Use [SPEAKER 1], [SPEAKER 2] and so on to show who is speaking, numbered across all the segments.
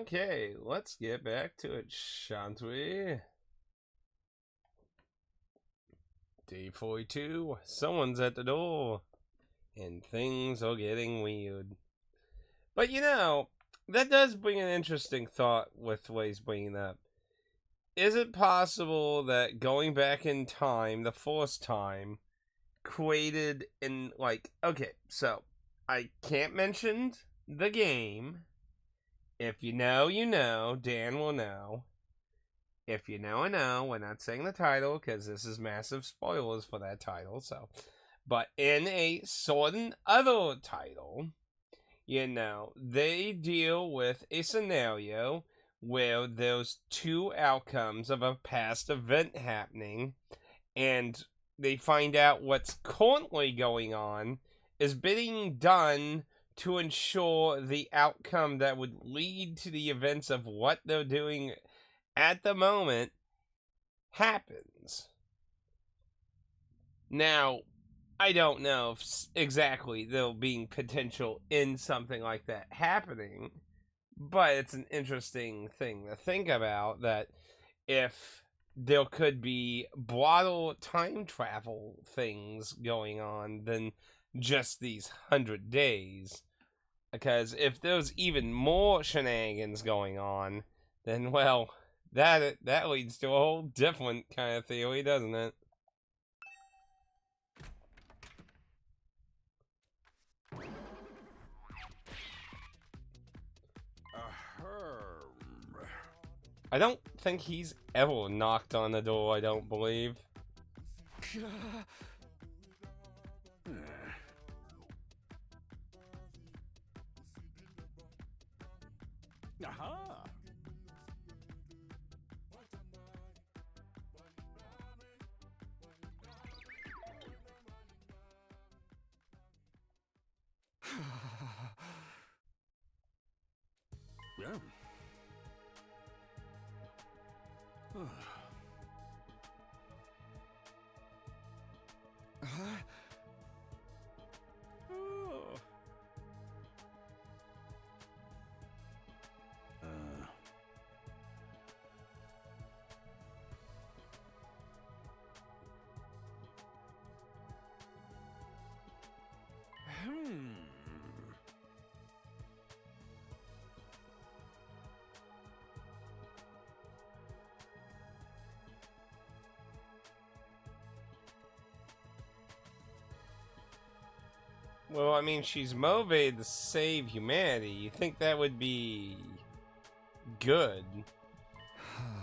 [SPEAKER 1] Okay, let's get back to it, shan't we? Day 42. Someone's at the door, and things are getting weird. But that does bring an interesting thought with what he's bringing up. Is it possible that going back in time, the first time, created in, okay, so I can't mention the game. If you know, you know. Dan will know. If you know, we're not saying the title because this is massive spoilers for that title. So, but in a certain other title, they deal with a scenario where there's two outcomes of a past event happening, and they find out what's currently going on is being done to ensure the outcome that would lead to the events of what they're doing at the moment happens. Now, I don't know if exactly there'll be potential in something like that happening, but it's an interesting thing to think about that if there could be broader time travel things going on than just these 100 days. Because if there's even more shenanigans going on, then, well, that leads to a whole different kind of theory, doesn't it? I don't think he's ever knocked on the door, I don't believe.
[SPEAKER 2] Aha! Yeah. Oh. Hmm.
[SPEAKER 1] Well, I mean, she's motivated to save humanity. You think that would be good?
[SPEAKER 2] Huh?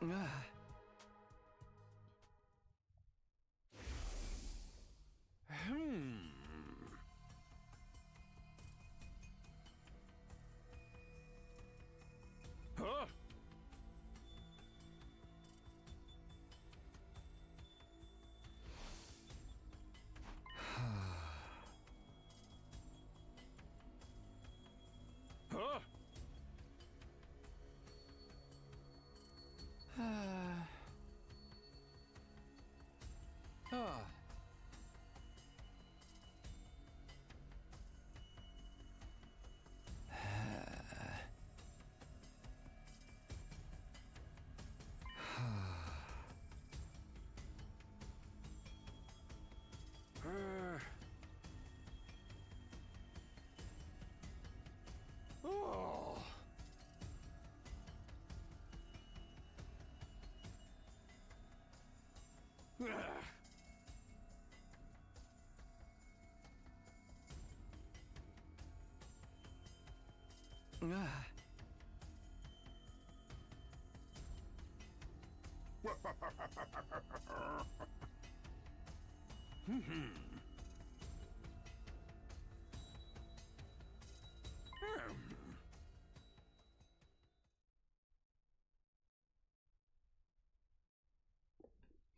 [SPEAKER 2] Huh? Oh.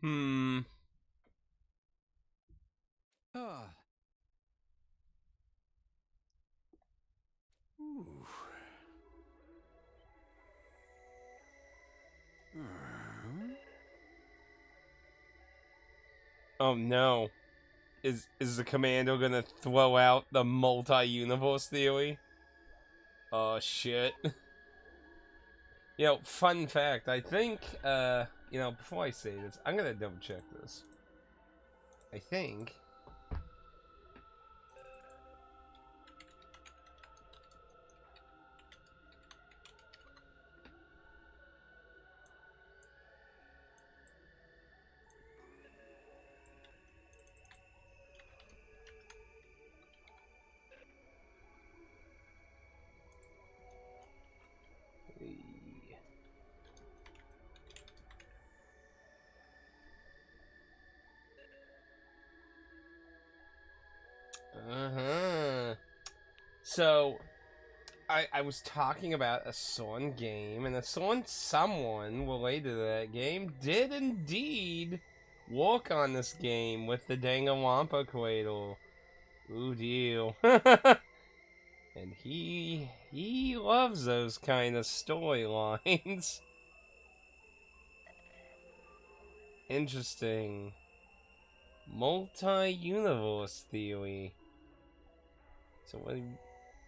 [SPEAKER 1] Hmm.
[SPEAKER 2] Ah. Ooh.
[SPEAKER 1] Oh no. Is the commando gonna throw out the multi-universe theory? Oh shit. Fun fact, I think, before I say this, I'm gonna double check this. I think... Uh-huh. So, I was talking about a certain game, and a certain someone related to that game did indeed work on this game with the Danganronpa Cradle. Ooh, deal. And he loves those kind of storylines. Interesting. Multi-universe theory. So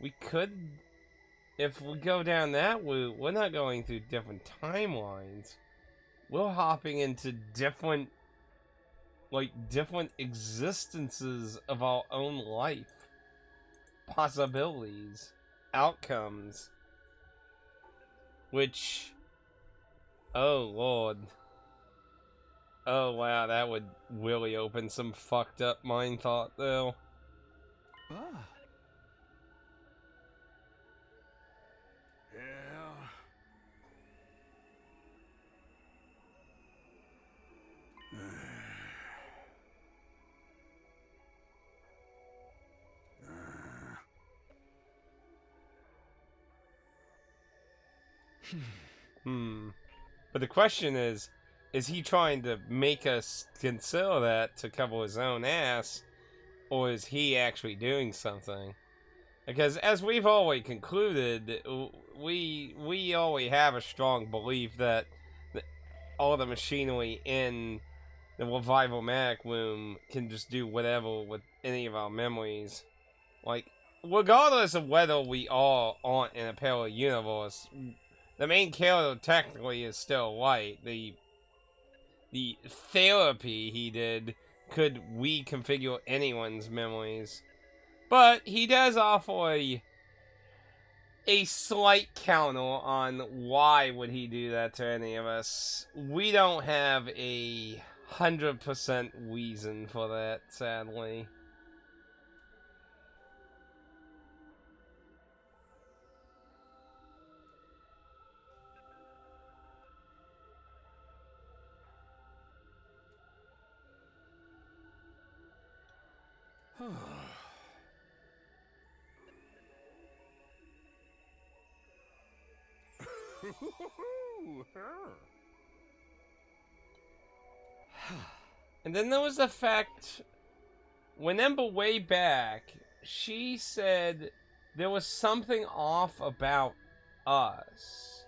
[SPEAKER 1] we could, if we go down that route, we're not going through different timelines. We're hopping into different existences of our own life. Possibilities. Outcomes. Which, oh lord. Oh wow, that would really open some fucked up mind thought though.
[SPEAKER 2] Ah. Yeah.
[SPEAKER 1] But the question is he trying to make us consider that to cover his own ass, or is he actually doing something? Because as we've already concluded, we already have a strong belief that all the machinery in the revival manic room can just do whatever with any of our memories. Like, regardless of whether we are aren't in a parallel universe, the main character technically is still white. The therapy he did could reconfigure anyone's memories. But he does offer a slight counter on why would he do that to any of us. We don't have 100% reason for that, sadly. And then there was the fact, remember way back, she said there was something off about us.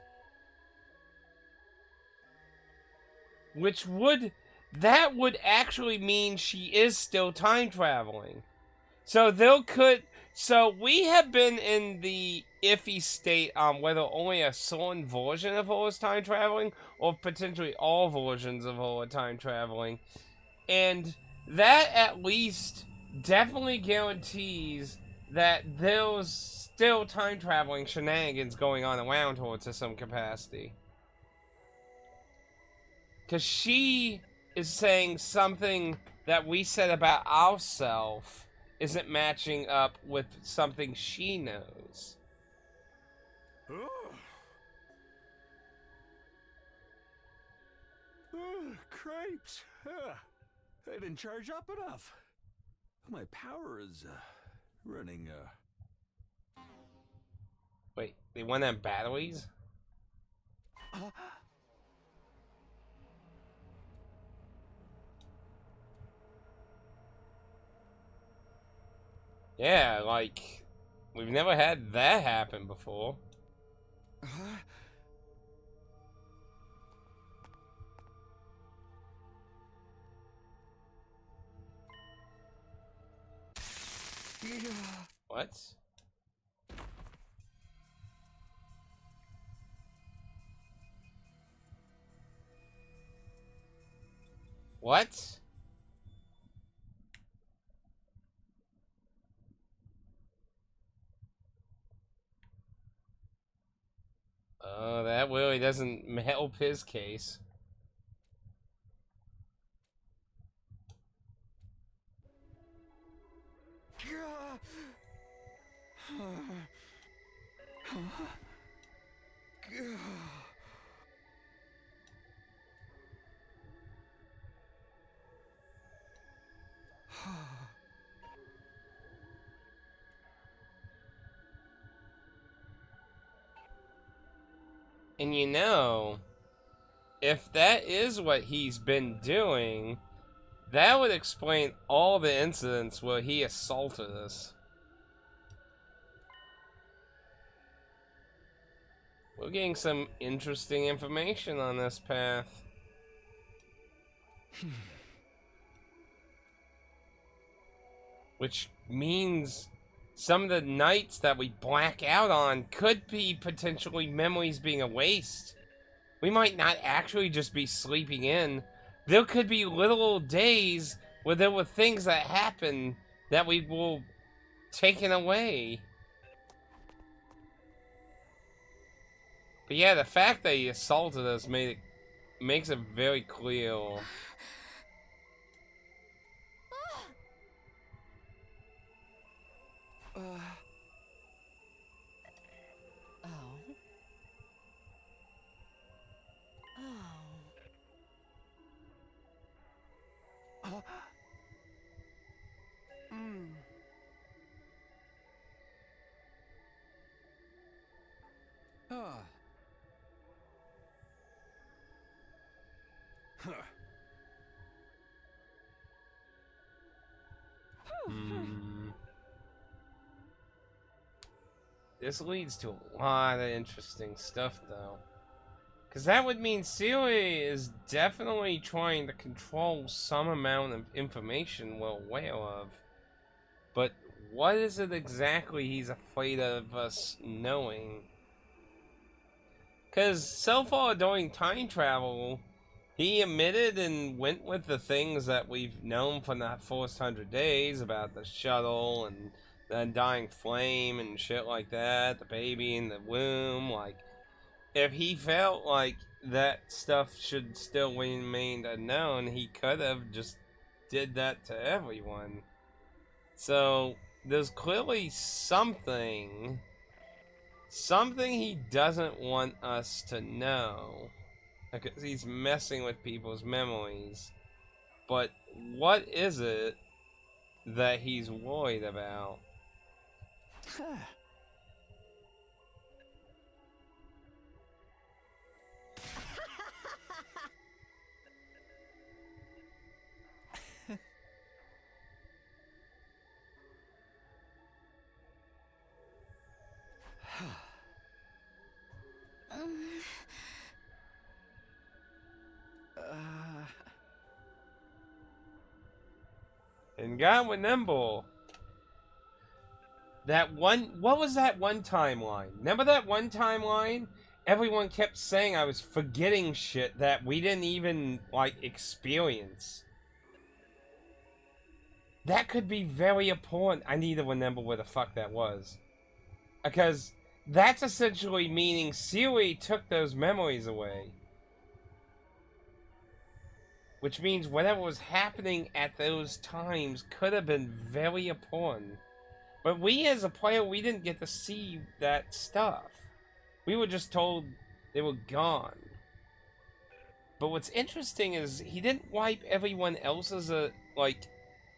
[SPEAKER 1] That would actually mean she is still time traveling. So we have been in the iffy state on whether only a certain version of her is time traveling, or potentially all versions of her are time traveling. And that at least definitely guarantees that there's still time traveling shenanigans going on around her to some capacity. Because she is saying something that we said about ourselves isn't matching up with something she knows.
[SPEAKER 2] Cripes. I didn't charge up enough. My power is running.
[SPEAKER 1] Wait, they went on batteries? Yeah, like, we've never had that happen before. What? What? Oh, that really doesn't help his case. And you know, if that is what he's been doing, that would explain all the incidents where he assaulted us. We're getting some interesting information on this path. Which means some of the nights that we black out on could be potentially memories being erased. We might not actually just be sleeping in. There could be literal days where there were things that happened that we were taken away. But yeah, the fact that he assaulted us makes it very clear. This leads to a lot of interesting stuff, though. Because that would mean Celia is definitely trying to control some amount of information we're aware of. But what is it exactly he's afraid of us knowing? Because so far during time travel, he admitted and went with the things that we've known for the first 100 days about the shuttle and the undying flame and shit like that, the baby in the womb. Like, if he felt like that stuff should still remain unknown, he could have just did that to everyone. So there's clearly something he doesn't want us to know, because he's messing with people's memories. But what is it that he's worried about? And God remember that one. What was that one timeline? Remember that one timeline? Everyone kept saying I was forgetting shit that we didn't even, like, experience. That could be very important. I need to remember where the fuck that was. Because that's essentially meaning Siri took those memories away. Which means whatever was happening at those times could have been very important. But we as a player, we didn't get to see that stuff. We were just told they were gone. But what's interesting is he didn't wipe everyone else's,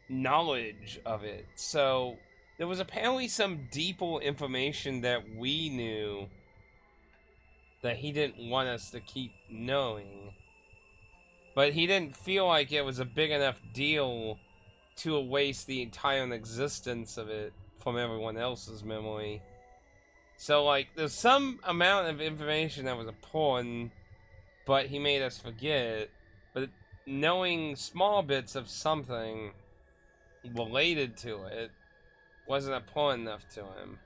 [SPEAKER 1] knowledge of it. So there was apparently some deeper information that we knew that he didn't want us to keep knowing. But he didn't feel like it was a big enough deal to erase the entire existence of it from everyone else's memory. So, like, there's some amount of information that was important, but he made us forget. But knowing small bits of something related to it wasn't important enough to him.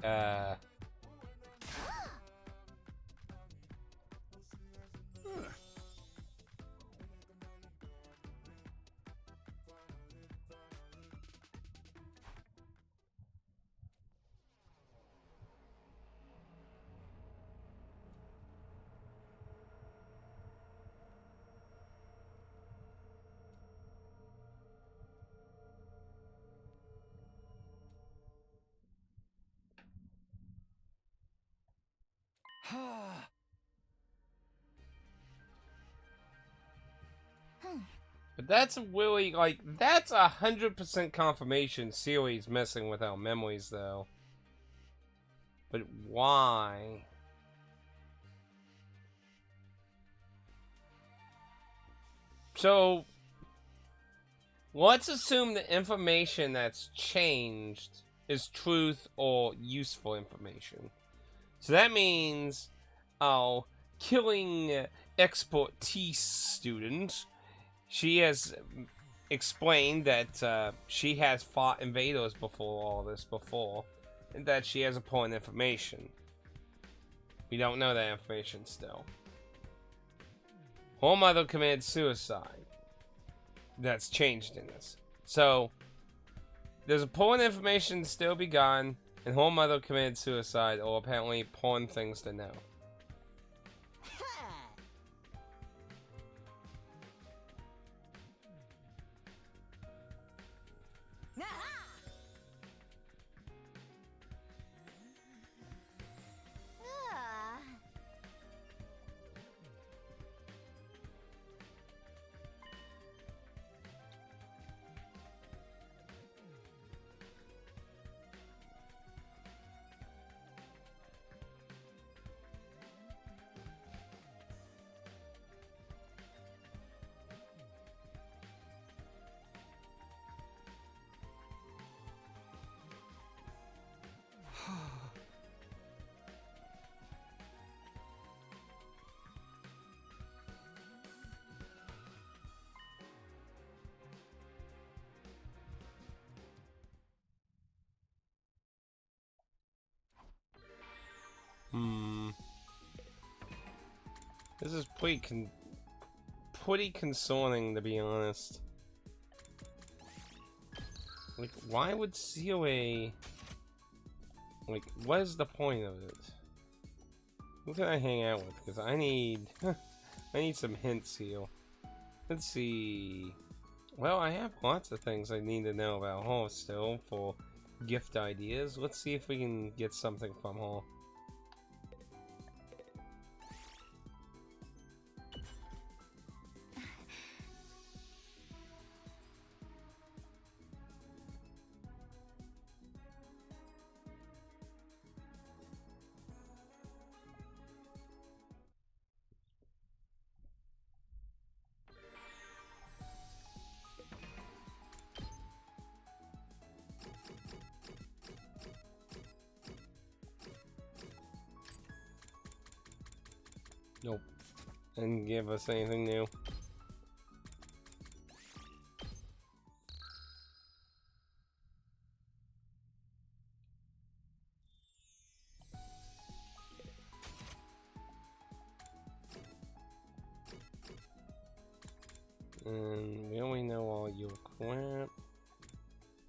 [SPEAKER 1] Uh. But that's really, like, that's 100% confirmation Celi's messing with our memories, though. But why? So, let's assume the information that's changed is truth or useful information. So that means, killing export T student, she has explained that she has fought invaders before all this before, and that she has important information. We don't know that information still. Her mother committed suicide. That's changed in this. So, there's important information to still be gone, and her mother committed suicide, or apparently important things to know. This is pretty concerning, to be honest. Like, why would Celi... Like, what is the point of it? Who can I hang out with? Because I need... I need some hints here. Let's see... Well, I have lots of things I need to know about her still for gift ideas. Let's see if we can get something from her. Nope. Didn't give us anything new. And we only know all your crap.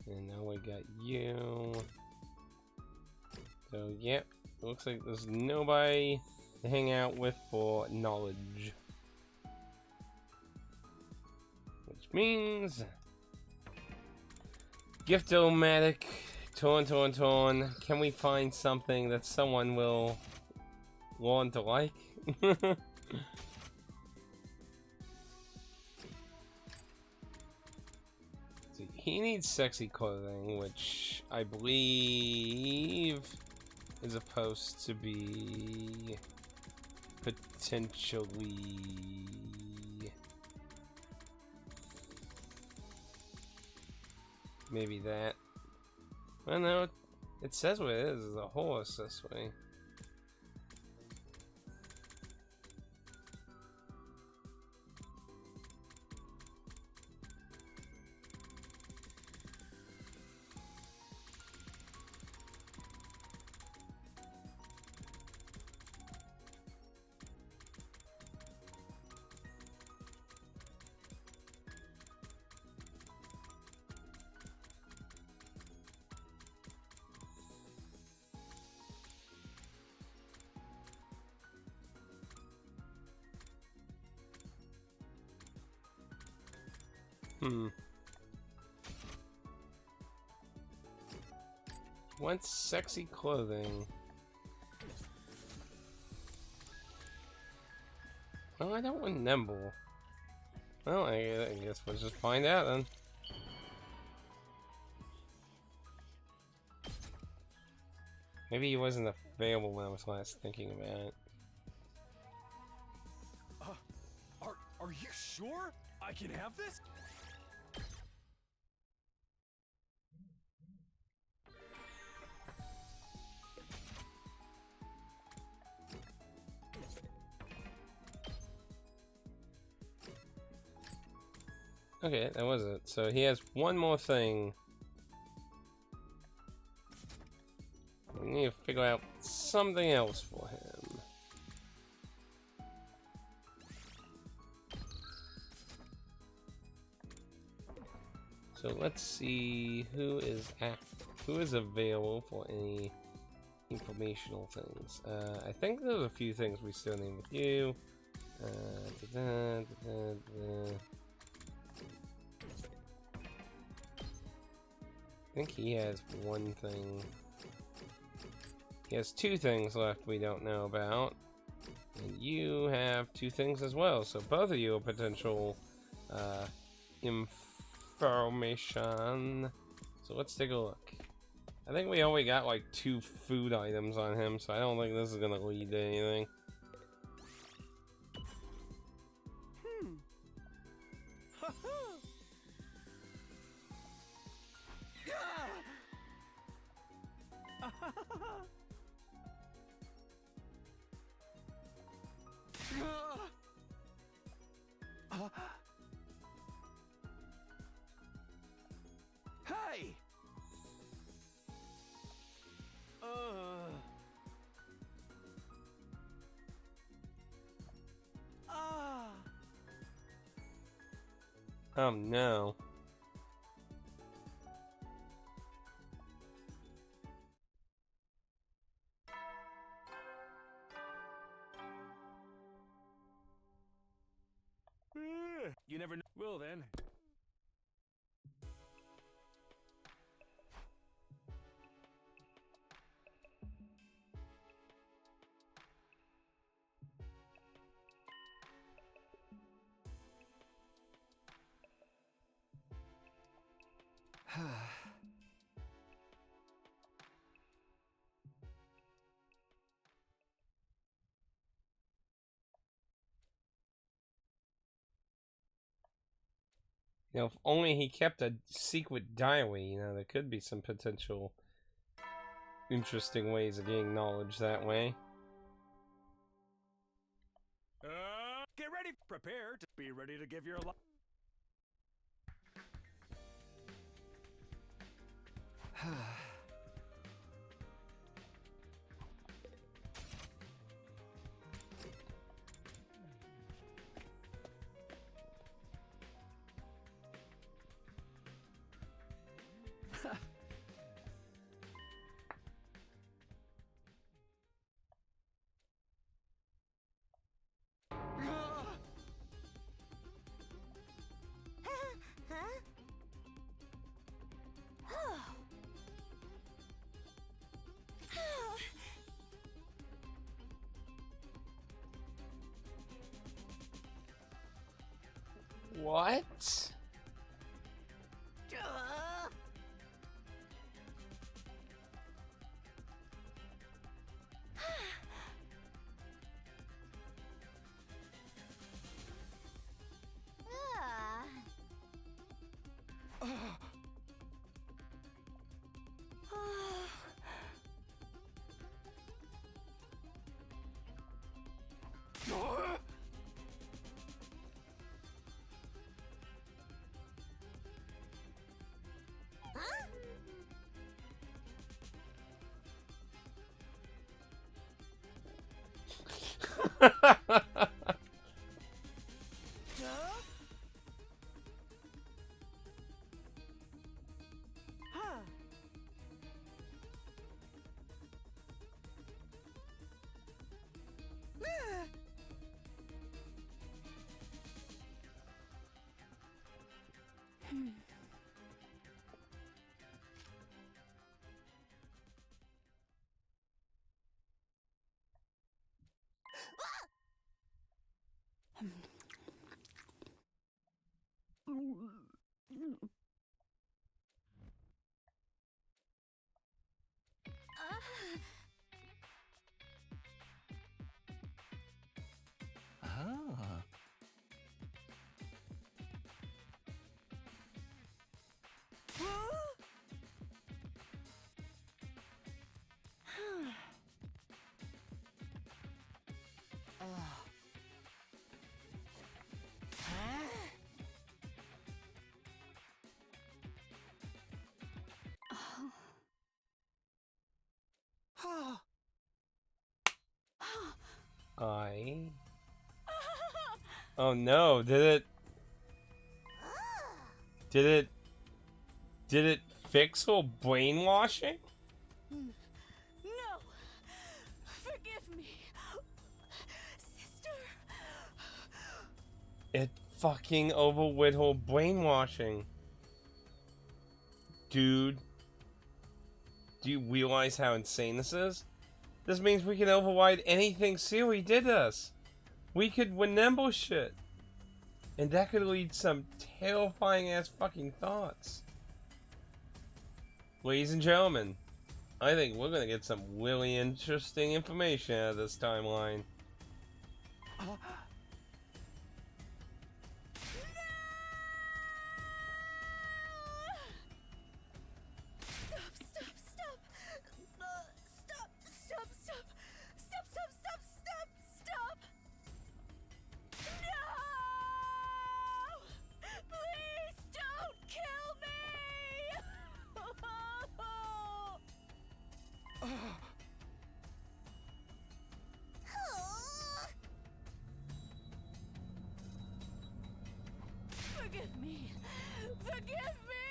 [SPEAKER 1] And now we got you. So, yep. Looks like there's nobody to hang out with for knowledge. means Gift-O-Matic, torn. Can we find something that someone will want to like? See, he needs sexy clothing, which I believe is supposed to be potentially maybe that. I don't know. It says what it is. It's a horse this way. Wants sexy clothing. Oh, I don't want nimble. Well, I guess we'll just find out then. Maybe he wasn't available when I was last thinking about it.
[SPEAKER 2] Are you sure I can have this?
[SPEAKER 1] Okay, that was it. So he has one more thing. We need to figure out something else for him. So let's see who is available for any informational things. I think there's a few things we still need with you. I think he has one thing. He has two things left we don't know about. And you have two things as well. So both of you are potential information. So let's take a look. I think we only got like 2 food items on him, so I don't think this is gonna lead to anything.
[SPEAKER 2] Hey!
[SPEAKER 1] Oh no.
[SPEAKER 2] You never know. Well then.
[SPEAKER 1] You know, if only he kept a secret diary, you know, there could be some potential interesting ways of getting knowledge that way.
[SPEAKER 2] Get ready, prepare to be ready to give your life.
[SPEAKER 1] What?
[SPEAKER 2] Ah.
[SPEAKER 1] I. Oh no! Did it? Did it? Did it fix whole brainwashing?
[SPEAKER 3] No! Forgive me! Sister!
[SPEAKER 1] It fucking overwid whole brainwashing. Dude. Do you realize how insane this is? This means we can override anything Siri did to us. We could remember shit. And that could lead some terrifying ass fucking thoughts. Ladies and gentlemen, I think we're gonna get some really interesting information out of this timeline.
[SPEAKER 3] Stop! No! Please don't kill me! Forgive me! Forgive me!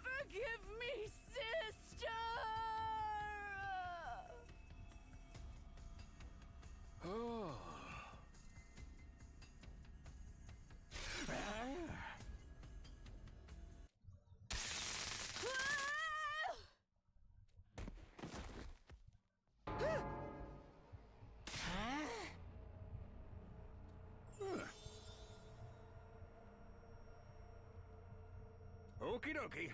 [SPEAKER 3] Forgive me, sister!
[SPEAKER 2] Okie dokie.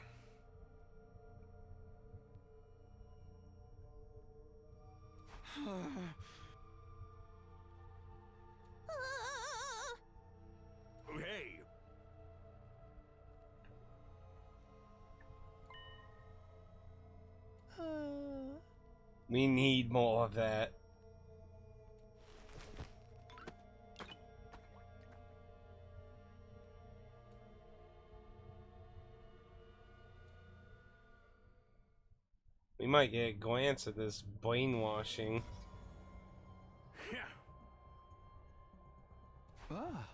[SPEAKER 2] Hey.
[SPEAKER 1] We need more of that. We might get a glance at this brainwashing.
[SPEAKER 2] Ah.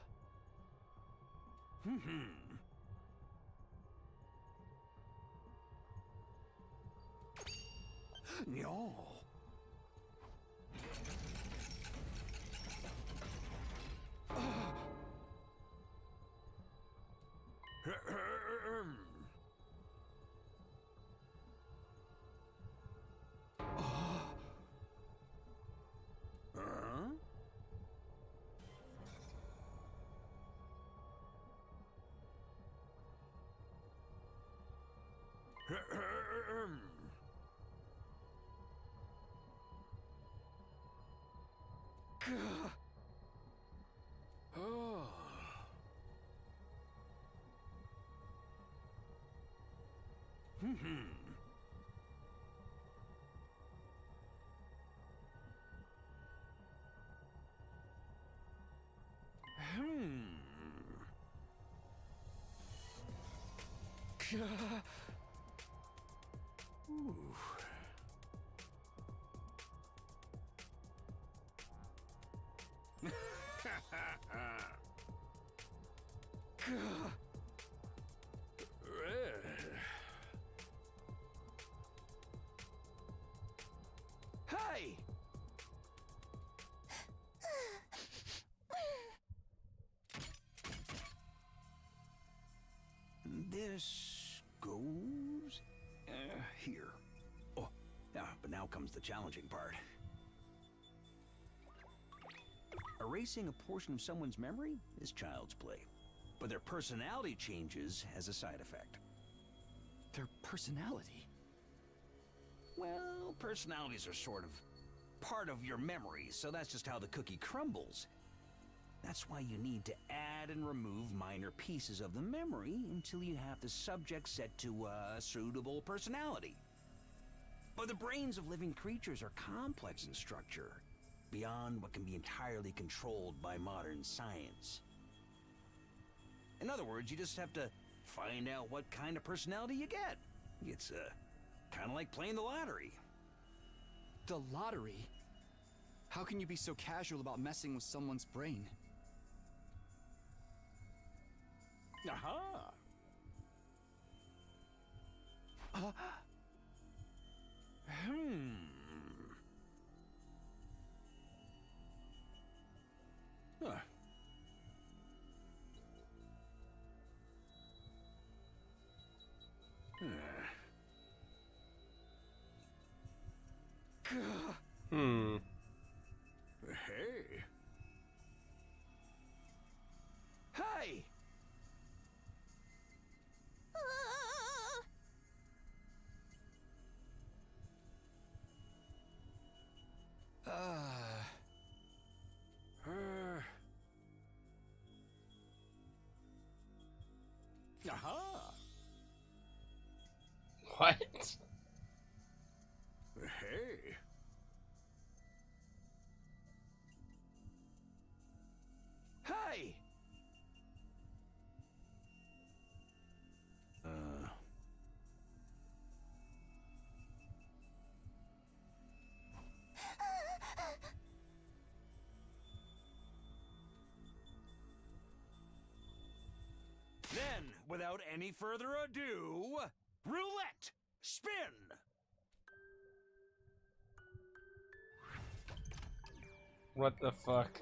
[SPEAKER 2] No. Oh. Ooh. Hey! This goes here. Oh, yeah, but now comes the challenging part. Erasing a portion of someone's memory is child's play, but their personality changes as a side effect.
[SPEAKER 4] Their personality?
[SPEAKER 2] Well, personalities are sort of part of your memory, so that's just how the cookie crumbles. That's why you need to add and remove minor pieces of the memory until you have the subject set to a suitable personality. But the brains of living creatures are complex in structure, beyond what can be entirely controlled by modern science. In other words, you just have to find out what kind of personality you get. It's kind of like playing the lottery.
[SPEAKER 4] The lottery? How can you be so casual about messing with someone's brain?
[SPEAKER 2] Aha! Huh.
[SPEAKER 1] Hmm.
[SPEAKER 2] Hey. Hey! Aha!
[SPEAKER 1] What?
[SPEAKER 2] Hey! Hey! Then, without any further ado, roulette! Spin!
[SPEAKER 1] What the fuck?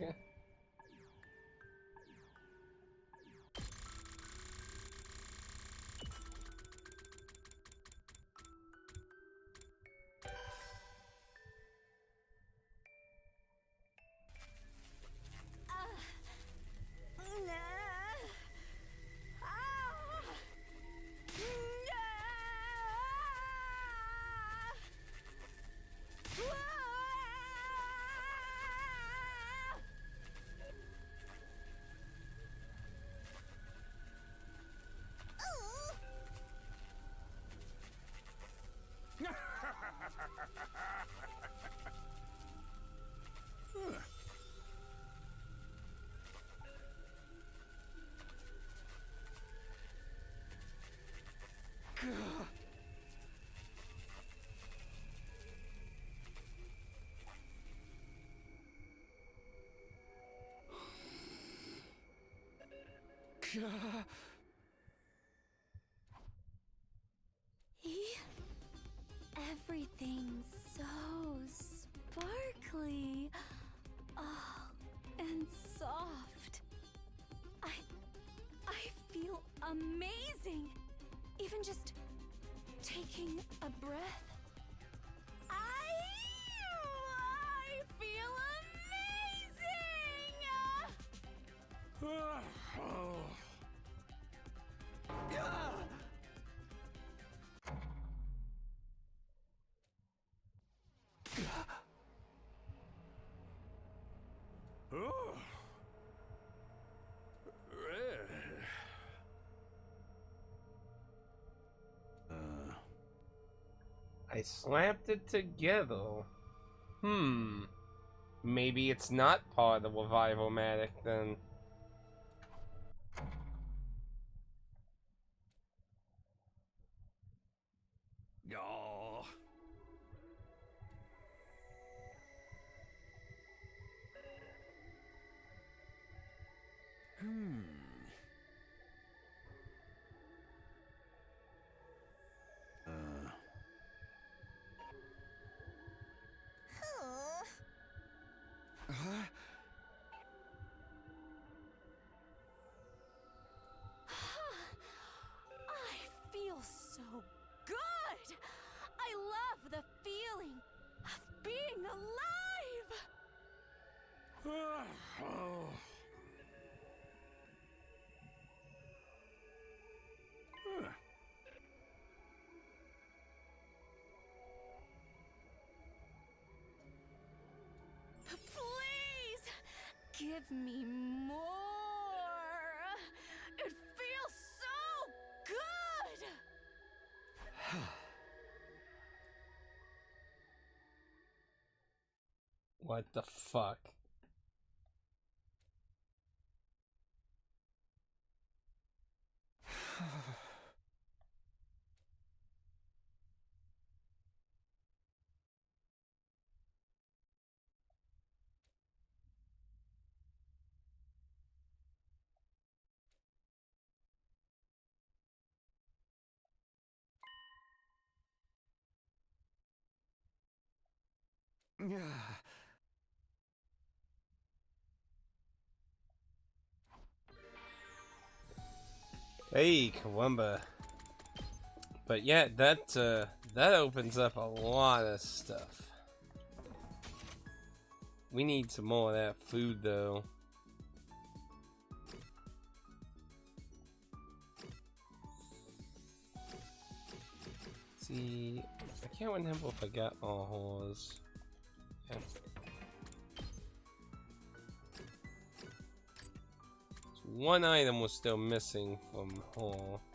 [SPEAKER 3] Everything's so sparkly. Oh, and soft. I feel amazing. Even just taking a breath. I feel amazing.
[SPEAKER 1] I slapped it together. Maybe it's not part of the Revival-matic then.
[SPEAKER 2] Oh.
[SPEAKER 4] Huh?
[SPEAKER 3] I feel so good! I love the feeling of being alive! Please! Give me more! It feels so good!
[SPEAKER 1] What the fuck?
[SPEAKER 4] Yeah.
[SPEAKER 1] Hey, Kawumba. But yeah, that opens up a lot of stuff. We need some more of that food, though. See, I can't remember if I got all horse. Yeah. So one item was still missing from Hall.
[SPEAKER 3] Oh.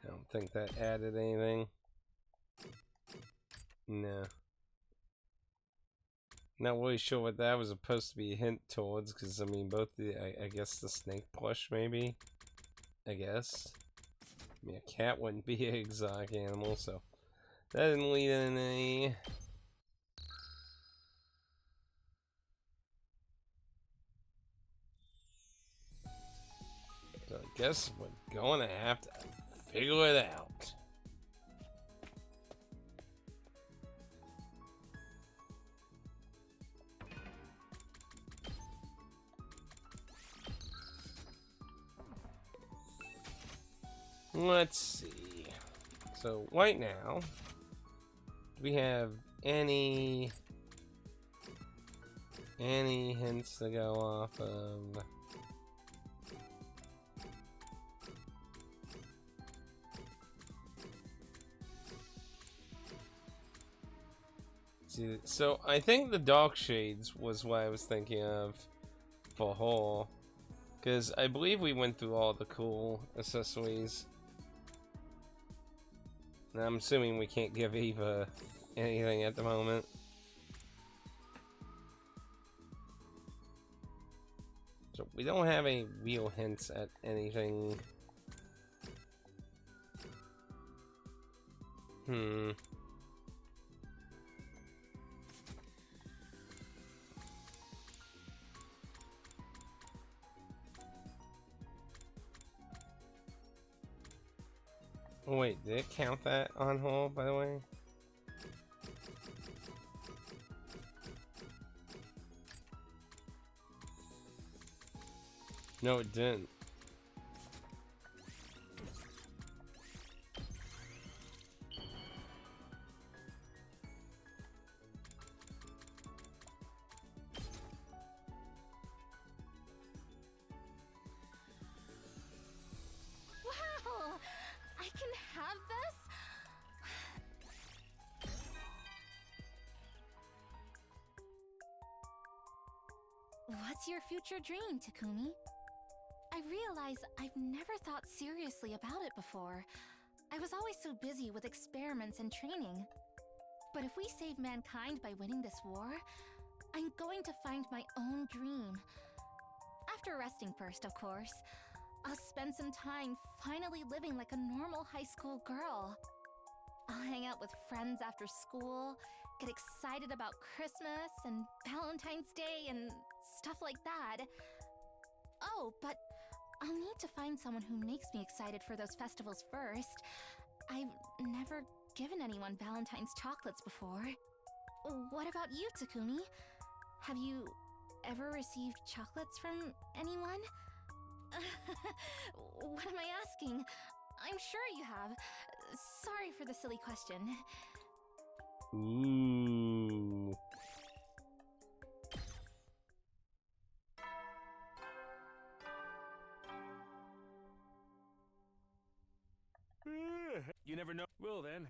[SPEAKER 1] I don't think that added anything. No. Not really sure what that was supposed to be a hint towards, because I mean, both the, I guess the snake plush, maybe? I guess. I mean, a cat wouldn't be an exotic animal, so that didn't lead in any. So I guess we're going to have to figure it out. Let's see. So right now, do we have any hints to go off of? See, so I think the Dark Shades was what I was thinking of for Hall, because I believe we went through all the cool accessories. And I'm assuming we can't give Eva anything at the moment. So we don't have any real hints at anything. Oh, wait, did it count that on hole, by the way? No, it didn't.
[SPEAKER 3] Wow! I can have this? What's your future dream, Takumi? I realize I've never thought seriously about it before. I was always so busy with experiments and training. But if we save mankind by winning this war, I'm going to find my own dream. After resting first, of course. I'll spend some time finally living like a normal high school girl. I'll hang out with friends after school, get excited about Christmas and Valentine's Day and stuff like that. Oh, but I'll need to find someone who makes me excited for those festivals first. I've never given anyone Valentine's chocolates before. What about you, Takumi? Have you ever received chocolates from anyone? What am I asking? I'm sure you have. Sorry for the silly question.
[SPEAKER 1] Ooh.
[SPEAKER 2] You never know. Well then.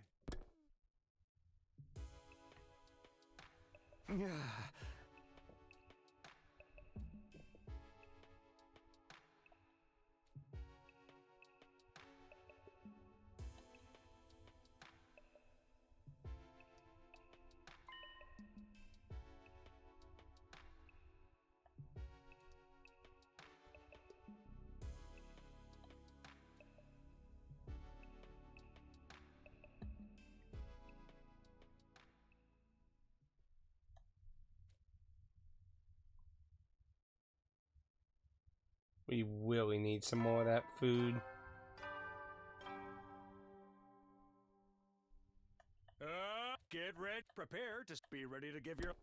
[SPEAKER 1] We really need some more of that food.
[SPEAKER 2] Get ready. Prepare to be ready to give your...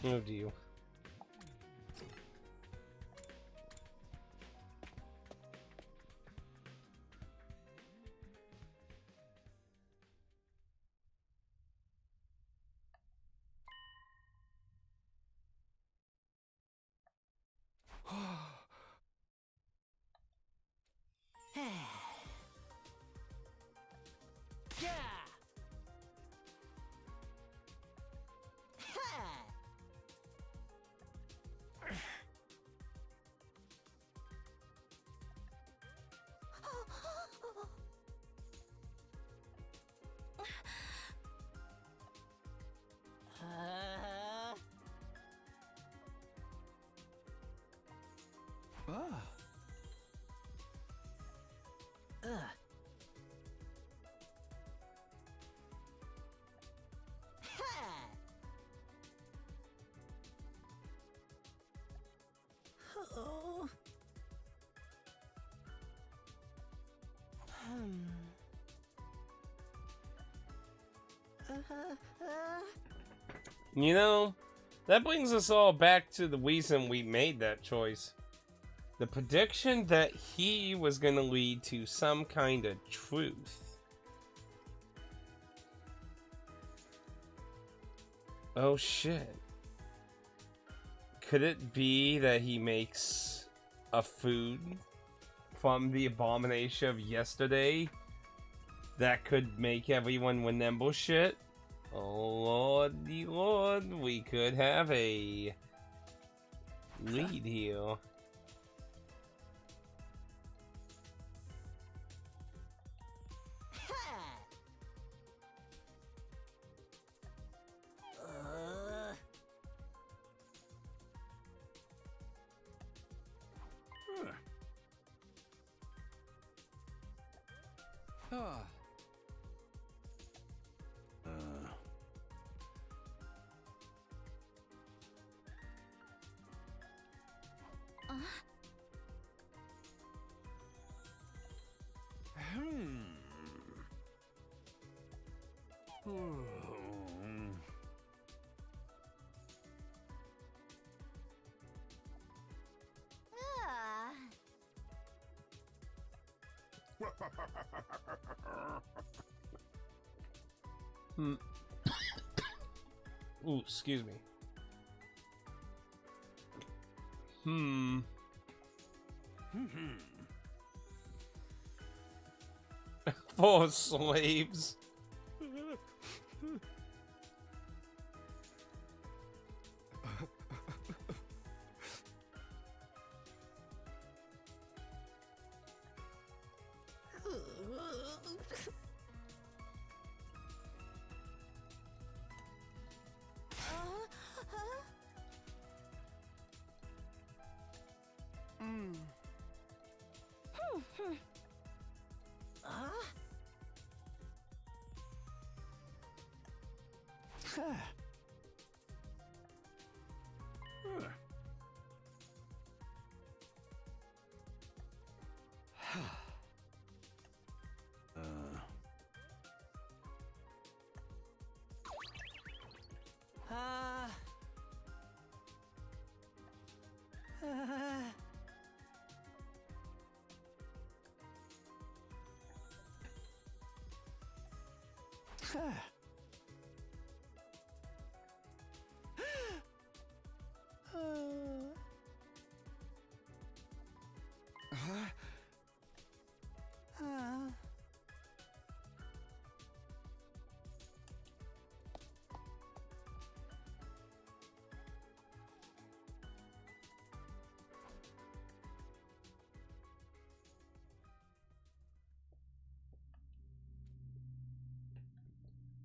[SPEAKER 1] Oh dear.
[SPEAKER 2] Yeah!
[SPEAKER 3] Oh.
[SPEAKER 1] You know, that brings us all back to the reason we made that choice. The prediction that he was going to lead to some kind of truth. Oh shit. Could it be that he makes a food from the abomination of yesterday that could make everyone remember shit? Oh lordy lord, we could have a lead here. Hmm. Ooh, excuse me. Hmm. Full of slaves.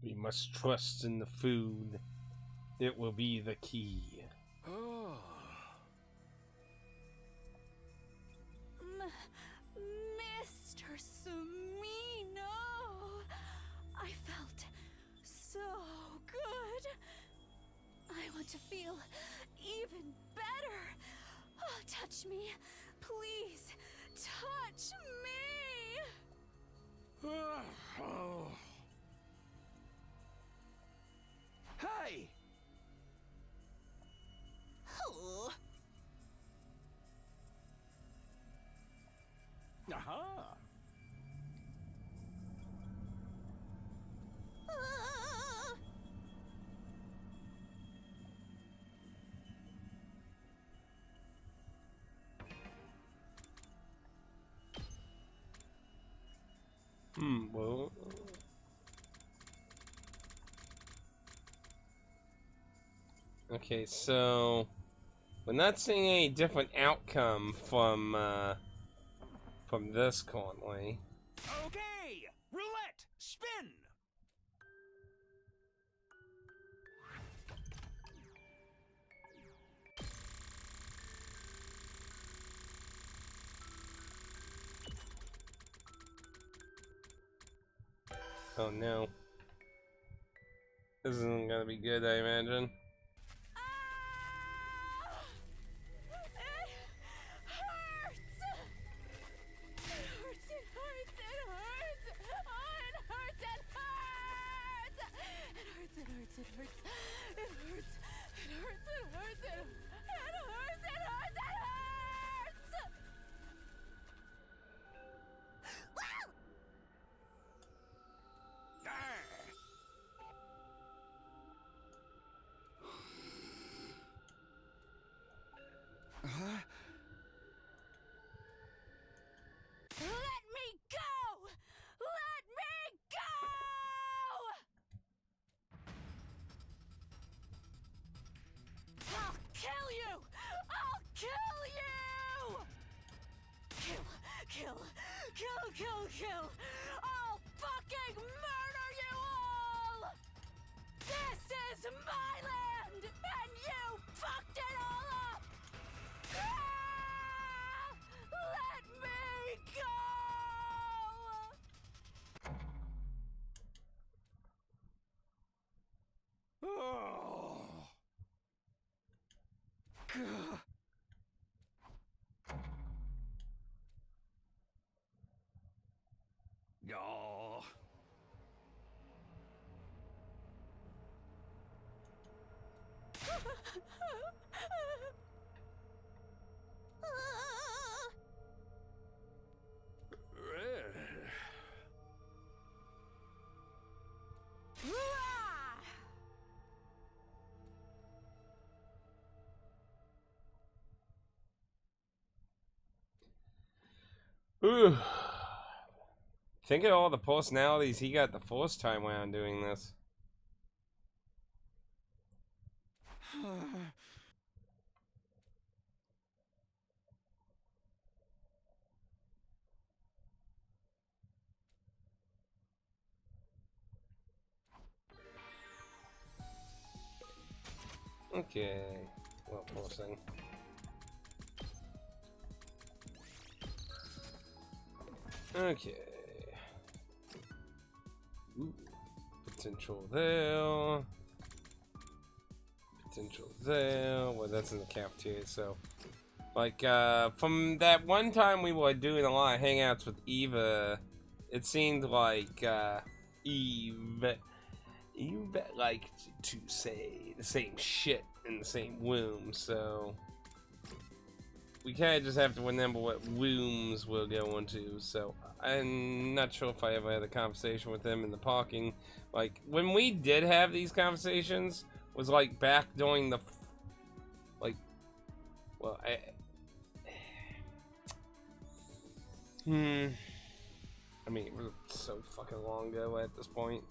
[SPEAKER 1] We must trust in the food. It will be the key.
[SPEAKER 3] Mr. Sumino, I felt so good. I want to feel even better. Oh, touch me, please. Touch me.
[SPEAKER 2] Hey!
[SPEAKER 3] Oh.
[SPEAKER 2] Aha!
[SPEAKER 3] Ah.
[SPEAKER 1] Well. Okay, so we're not seeing any different outcome from this currently.
[SPEAKER 2] Okay! Roulette! Spin!
[SPEAKER 1] Oh no. This isn't gonna be good, I imagine.
[SPEAKER 3] Let me go! Let me go! I'll kill you! I'll kill you! Kill! I'll fucking murder you all! This is my land, and you fucked it all up! Ah! Let me go!
[SPEAKER 2] Oh. Gah. Oh.
[SPEAKER 1] Ooh. Think of all the personalities he got the first time around doing this. Okay. Well, forcing. Okay. Ooh. Potential there. Potential there. Well, that's in the cafeteria, so. Like, from that one time we were doing a lot of hangouts with Eva, it seemed like, Eve liked to say the same shit in the same room, so we kind of just have to remember what rooms we're going to. So I'm not sure if I ever had a conversation with them in the parking. Like, when we did have these conversations was like back during the I mean, it was so fucking long ago at this point.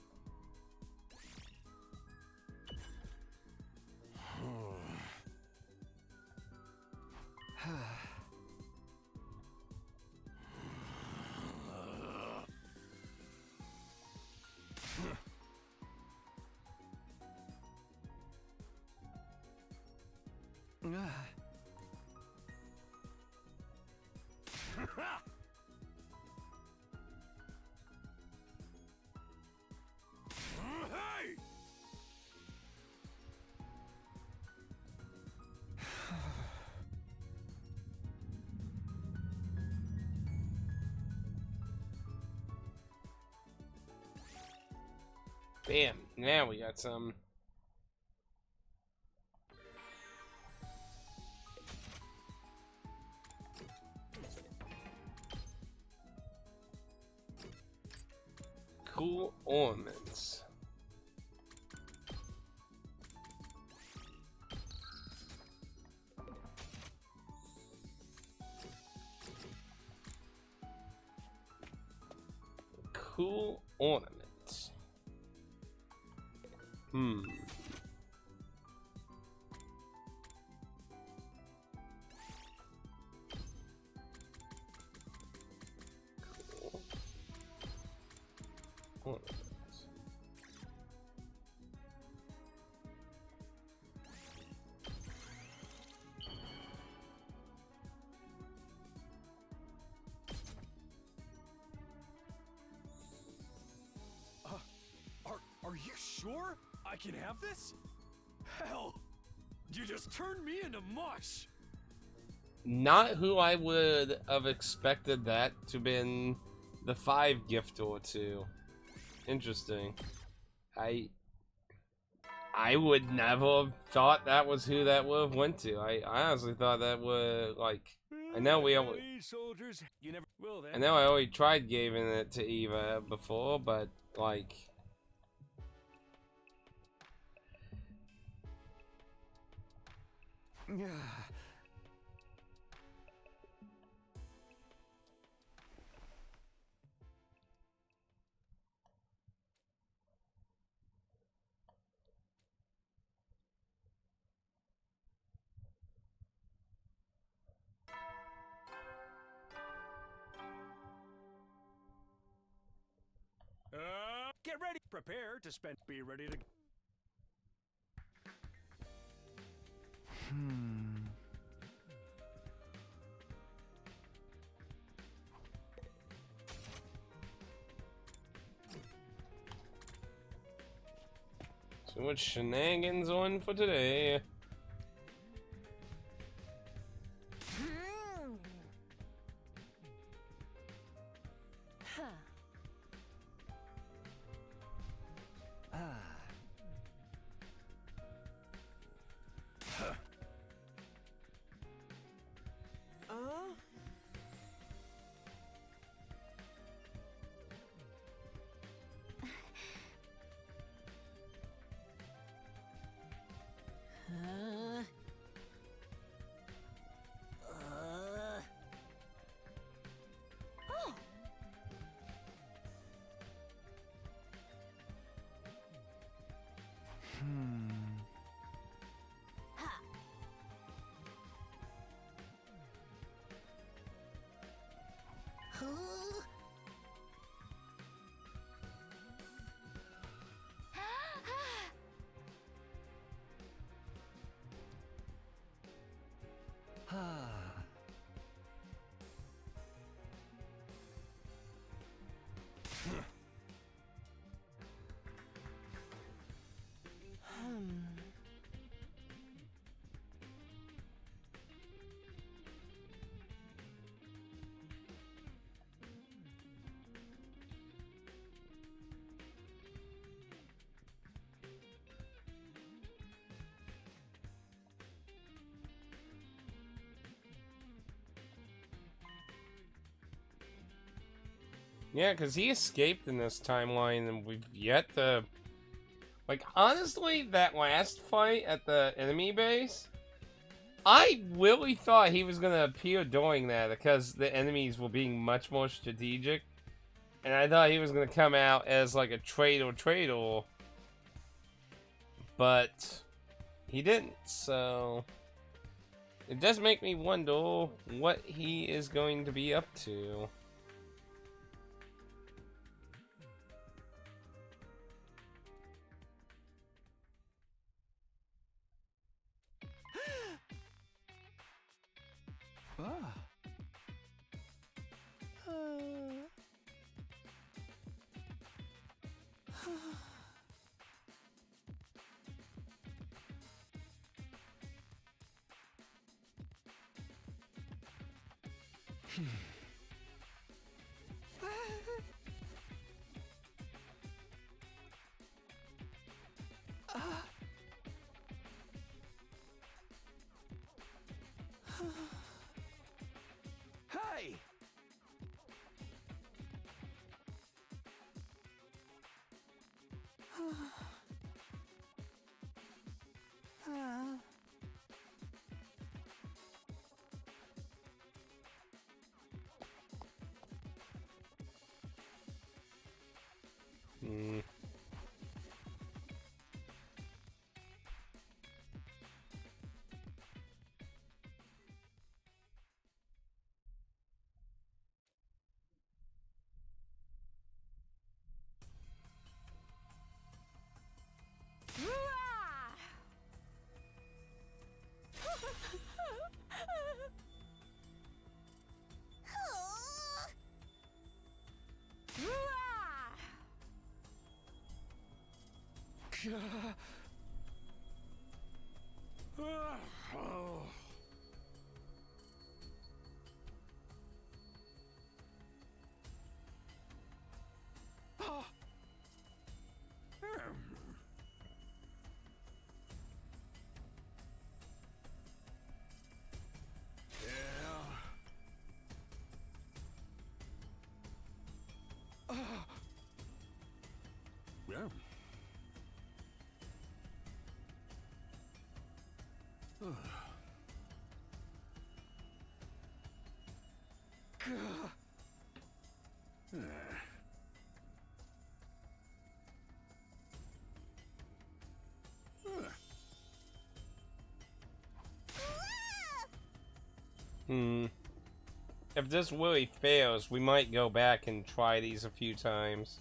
[SPEAKER 1] Bam, now we got some. Cool ornaments. Cool ornaments. Hmm. Cool ornaments.
[SPEAKER 5] Are you sure I can have this? Hell, you just turned me into mush.
[SPEAKER 1] Not who I would have expected that to been the 5 gift or 2. Interesting. I would never have thought that was who that would have went to. I honestly thought that would, like, I know we always,
[SPEAKER 5] soldiers, you never will then.
[SPEAKER 1] I know I already tried giving it to Eva before, but like,
[SPEAKER 5] Get ready, prepare to spend. Be ready to.
[SPEAKER 1] too much shenanigans on for today. Yeah, because he escaped in this timeline, and we've yet to... Like, honestly, that last fight at the enemy base, I really thought he was going to appear during that because the enemies were being much more strategic. And I thought he was going to come out as, like, a traitor. But he didn't, so... It does make me wonder what he is going to be up to.
[SPEAKER 2] Hey!
[SPEAKER 1] Hmm.
[SPEAKER 5] Well.
[SPEAKER 1] If this really fails, we might go back and try these a few times.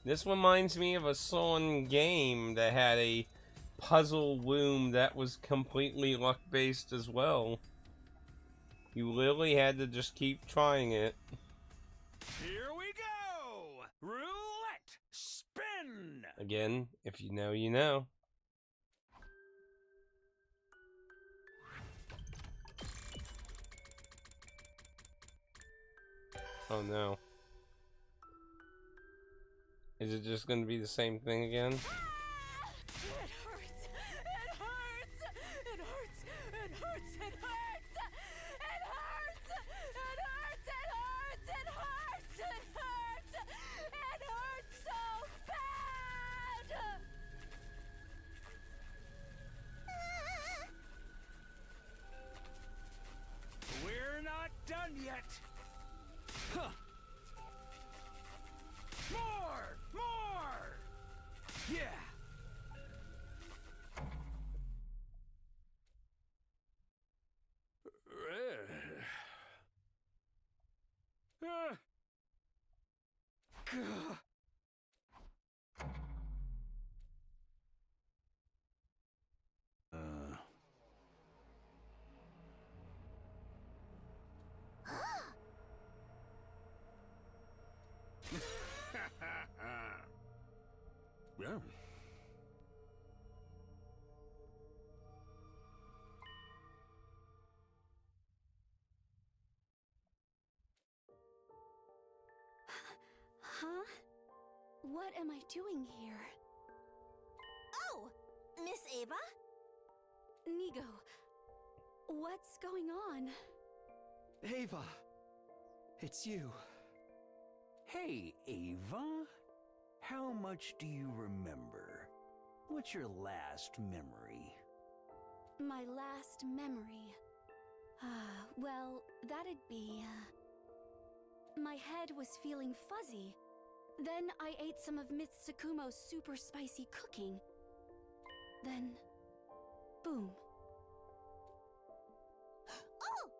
[SPEAKER 1] This reminds me of a certain game that had a puzzle room that was completely luck-based as well. You literally had to just keep trying it.
[SPEAKER 2] Here we go! Roulette! Spin!
[SPEAKER 1] Again, if you know, you know. Oh no. Is it just going to be the same thing again?
[SPEAKER 3] It hurts! It hurts! It hurts! It hurts! It hurts! It hurts! It hurts! It hurts! It hurts! It hurts! It hurts so bad!
[SPEAKER 2] We're not done yet! Huh. More! More! Yeah! Yeah.
[SPEAKER 6] Huh? What am I doing here?
[SPEAKER 3] Oh, Miss Ava?
[SPEAKER 6] Nigo, what's going on?
[SPEAKER 4] Ava! It's you.
[SPEAKER 2] Hey, Ava. How much do you remember? What's your last memory?
[SPEAKER 6] My last memory. Well, that'd be... My head was feeling fuzzy. Then I ate some of Miss Tsukumo's super spicy cooking. Then... boom.
[SPEAKER 3] Oh!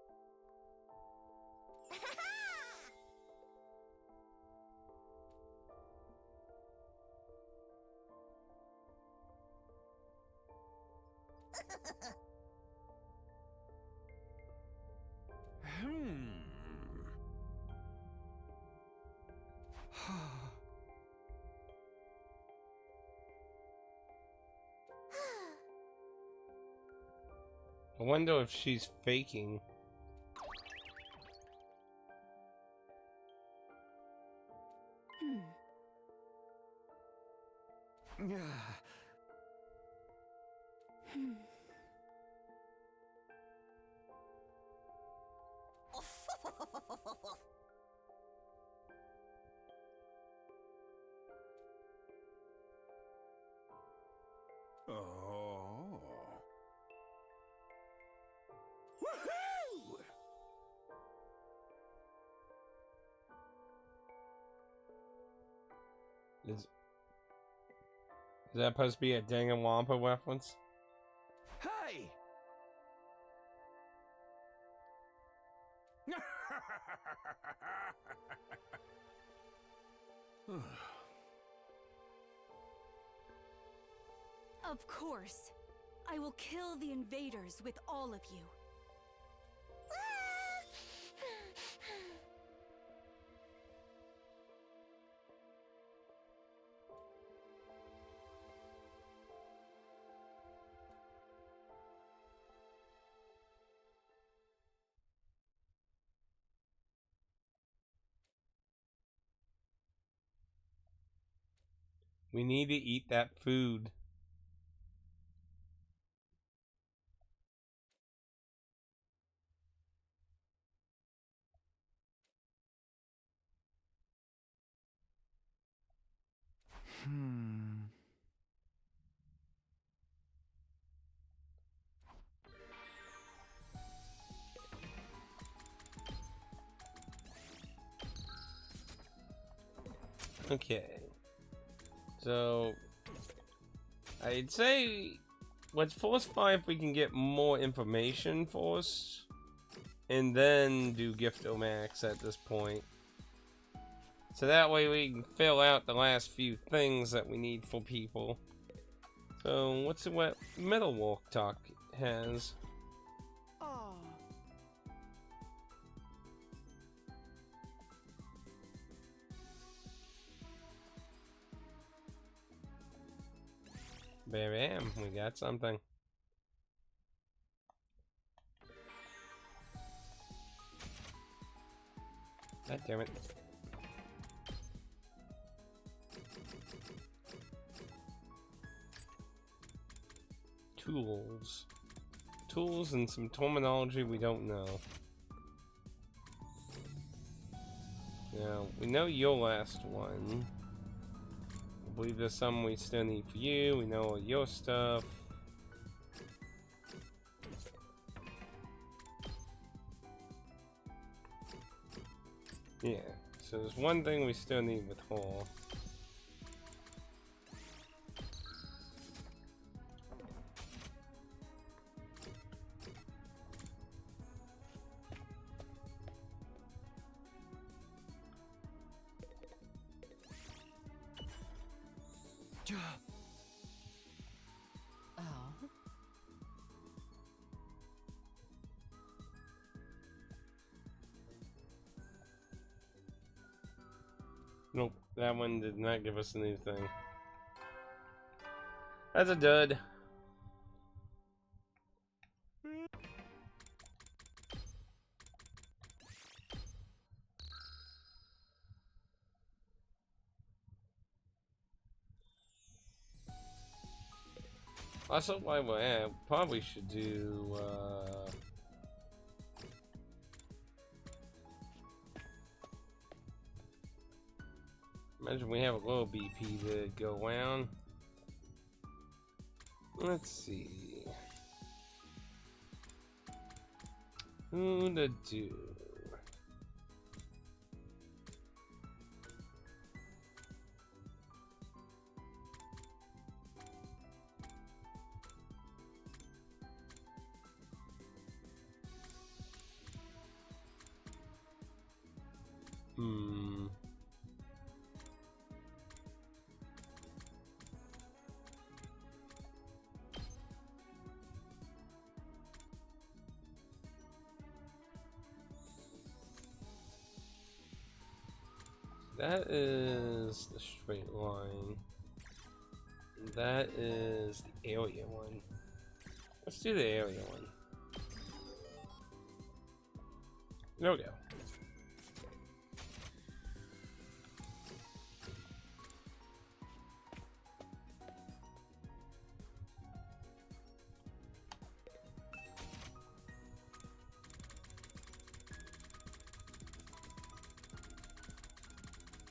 [SPEAKER 1] I wonder if she's faking.
[SPEAKER 2] Oh. Woohoo!
[SPEAKER 1] Is that supposed to be a Danganronpa reference?
[SPEAKER 2] Hey!
[SPEAKER 6] Of course. I will kill the invaders with all of you.
[SPEAKER 1] We need to eat that food. Okay. So I'd say let's falsify if we can get more information first, and then do Giftomax at this point. So that way we can fill out the last few things that we need for people. So what's what Metal Walk Talk has?
[SPEAKER 4] Oh.
[SPEAKER 1] Bam, we got something. God damn it. Tools. Tools and some terminology we don't know. Now, we know your last one. I believe there's some we still need for you. We know all your stuff. Yeah, so there's one thing we still need with her.
[SPEAKER 6] Oh.
[SPEAKER 1] Nope, that one did not give us anything. That's a dud. Also, while we're at, probably should do, imagine we have a little BP to go around. Let's see. Who to do? Hmm. That is the straight line. That is the area one. Let's do the area one. There we go.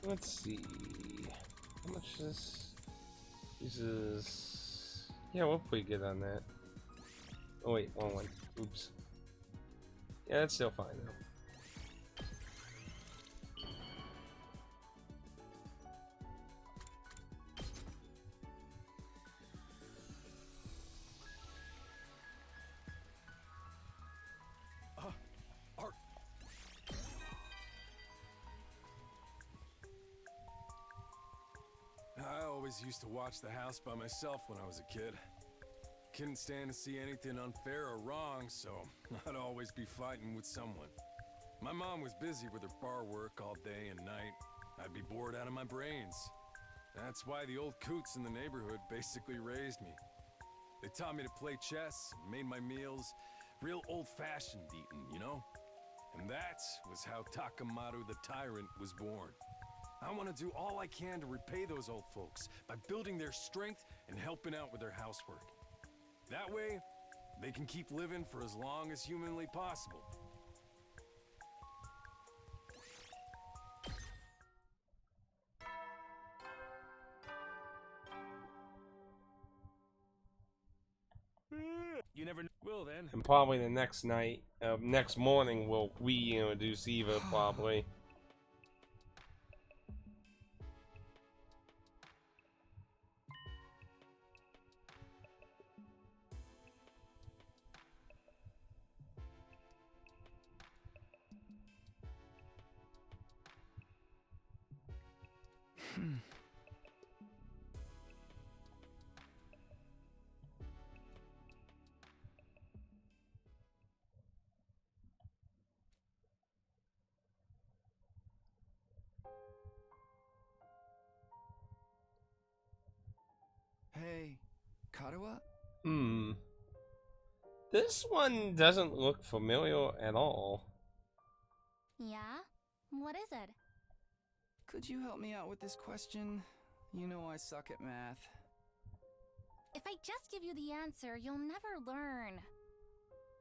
[SPEAKER 1] Let's see. How much is this? This is. Yeah, we're pretty good on that. Oh, wait, wrong one. Oops. Yeah, that's still fine though.
[SPEAKER 5] Art. I always used to watch the house by myself when I was a kid. Couldn't stand to see anything unfair or wrong, so I'd always be fighting with someone. My mom was busy with her bar work all day and night. I'd be bored out of my brains. That's why the old coots in the neighborhood basically raised me. They taught me to play chess and made my meals real old-fashioned eating, you know? And that was how Takamaru the Tyrant was born. I want to do all I can to repay those old folks by building their strength and helping out with their housework. That way, they can keep living for as long as humanly possible.
[SPEAKER 7] You never will then.
[SPEAKER 1] And probably the next night, next morning, we'll reintroduce Eva, probably.
[SPEAKER 4] Hey, Karawa?
[SPEAKER 1] Hmm. This one doesn't look familiar at all.
[SPEAKER 3] Yeah? What is it?
[SPEAKER 4] Could you help me out with this question? You know I suck at math.
[SPEAKER 3] If I just give you the answer, you'll never learn.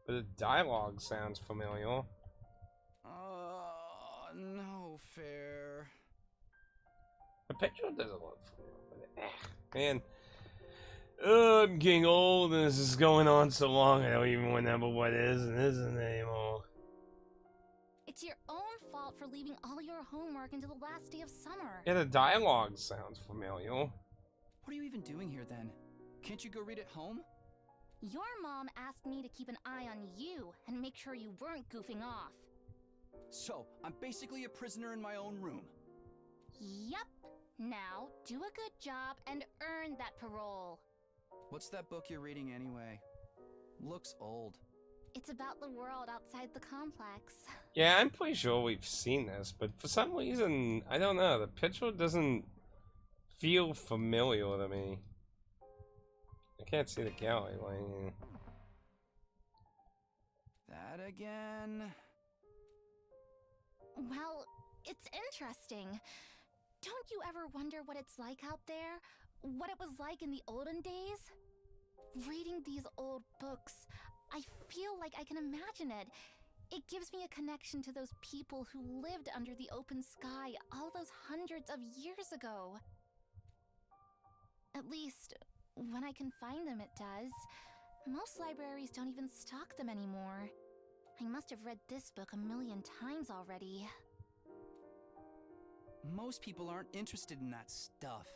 [SPEAKER 1] But the dialogue sounds familiar.
[SPEAKER 4] No fair.
[SPEAKER 1] The picture doesn't look familiar, but man. I'm getting old and this is going on so long I don't even remember what is and isn't anymore.
[SPEAKER 3] It's your own fault for leaving all your homework until the last day of summer.
[SPEAKER 1] Yeah, the dialogue sounds familiar.
[SPEAKER 4] What are you even doing here then? Can't you go read at home?
[SPEAKER 3] Your mom asked me to keep an eye on you and make sure you weren't goofing off.
[SPEAKER 4] So, I'm basically a prisoner in my own room.
[SPEAKER 3] Yup. Now, do a good job and earn that parole.
[SPEAKER 4] What's that book you're reading anyway? Looks old.
[SPEAKER 3] It's about the world outside the complex.
[SPEAKER 1] Yeah, I'm pretty sure we've seen this, but for some reason, I don't know, the picture doesn't feel familiar to me. I can't see the gallery line.
[SPEAKER 4] That again?
[SPEAKER 3] Well, it's interesting. Don't you ever wonder what it's like out there? What it was like in the olden days? Reading these old books, I feel like I can imagine it. It gives me a connection to those people who lived under the open sky all those hundreds of years ago. At least, when I can find them, it does. Most libraries don't even stock them anymore. I must have read this book a million times already.
[SPEAKER 4] Most people aren't interested in that stuff.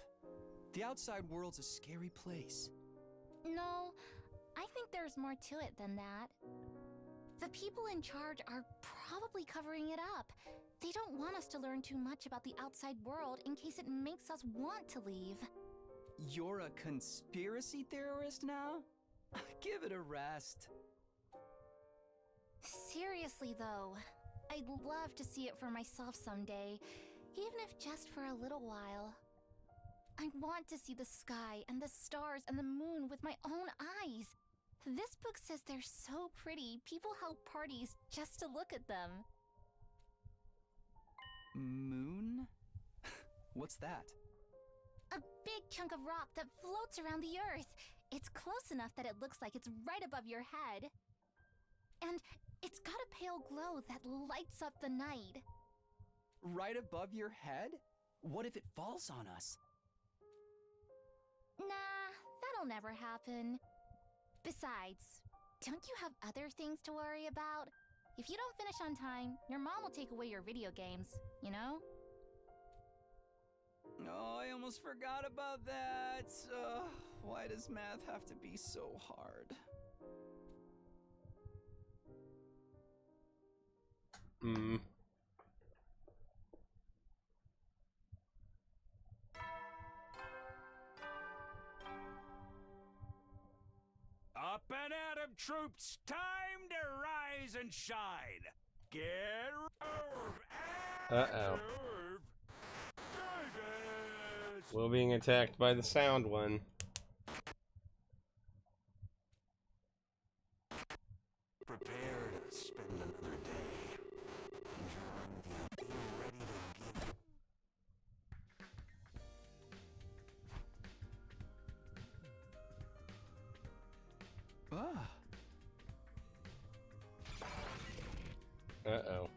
[SPEAKER 4] The outside world's a scary place.
[SPEAKER 3] No, I think there's more to it than that. The people in charge are probably covering it up. They don't want us to learn too much about the outside world in case it makes us want to leave.
[SPEAKER 4] You're a conspiracy theorist now? Give it a rest.
[SPEAKER 3] Seriously though, I'd love to see it for myself someday, even if just for a little while. I want to see the sky and the stars and the moon with my own eyes. This book says they're so pretty, people held parties just to look at them.
[SPEAKER 4] Moon? What's that?
[SPEAKER 3] A big chunk of rock that floats around the earth. It's close enough that it looks like it's right above your head. And it's got a pale glow that lights up the night.
[SPEAKER 4] Right above your head? What if it falls on us?
[SPEAKER 3] Nah, that'll never happen. Besides, don't you have other things to worry about? If you don't finish on time, your mom will take away your video games, you know?
[SPEAKER 4] Oh, I almost forgot about that. Why does math have to be so hard?
[SPEAKER 2] Up and at 'em, troops! Time to rise and shine! Get rove and
[SPEAKER 1] Uh-oh.
[SPEAKER 2] move! Davis!
[SPEAKER 1] We're being attacked by the sound one.
[SPEAKER 2] Prepare to spend another day enjoying the ready to give.
[SPEAKER 4] Ah.
[SPEAKER 1] Uh-oh.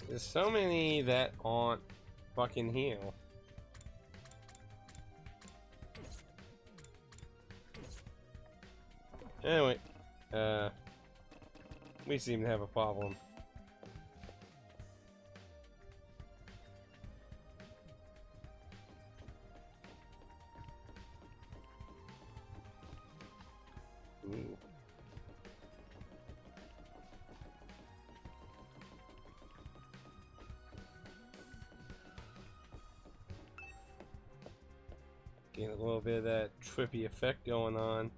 [SPEAKER 1] There's so many that aren't fucking here. Anyway, we seem to have a problem. Ooh. Getting a little bit of that trippy effect going on.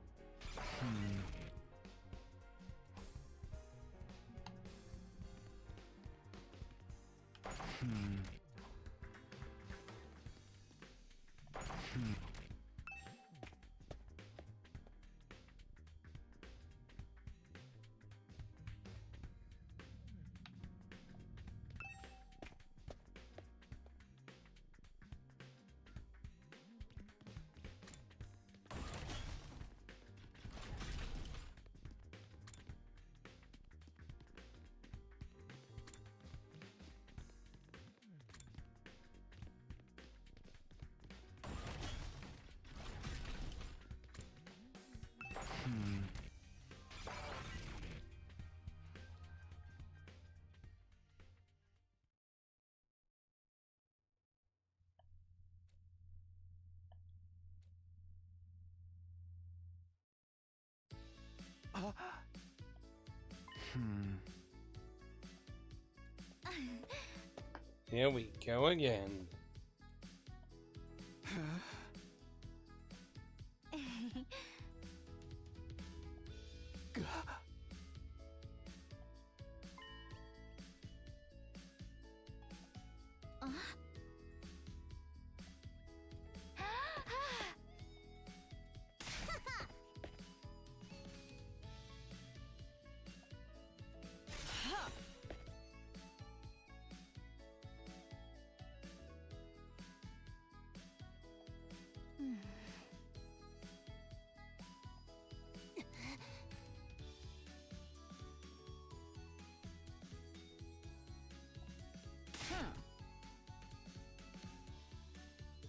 [SPEAKER 1] Here we go again.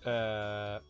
[SPEAKER 1] Uh,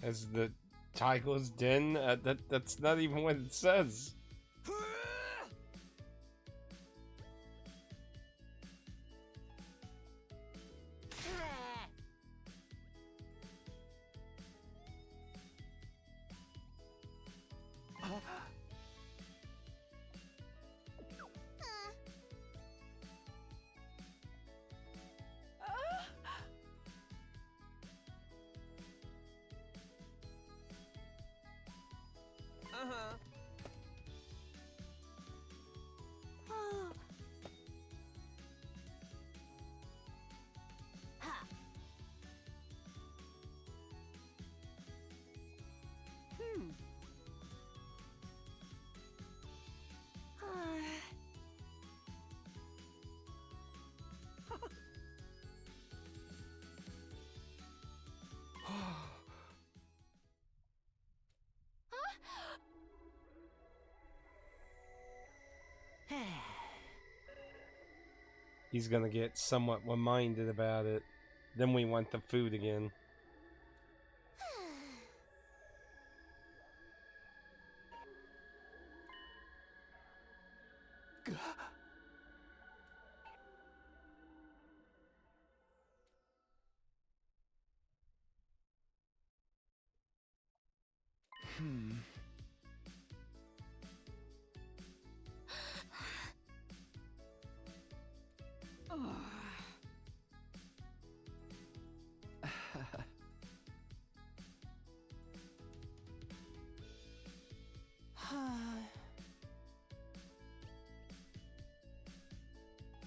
[SPEAKER 1] as the Tiger's Den? That's not even what it says. He's gonna get somewhat reminded about it. Then we want the food again.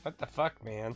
[SPEAKER 1] What the fuck, man?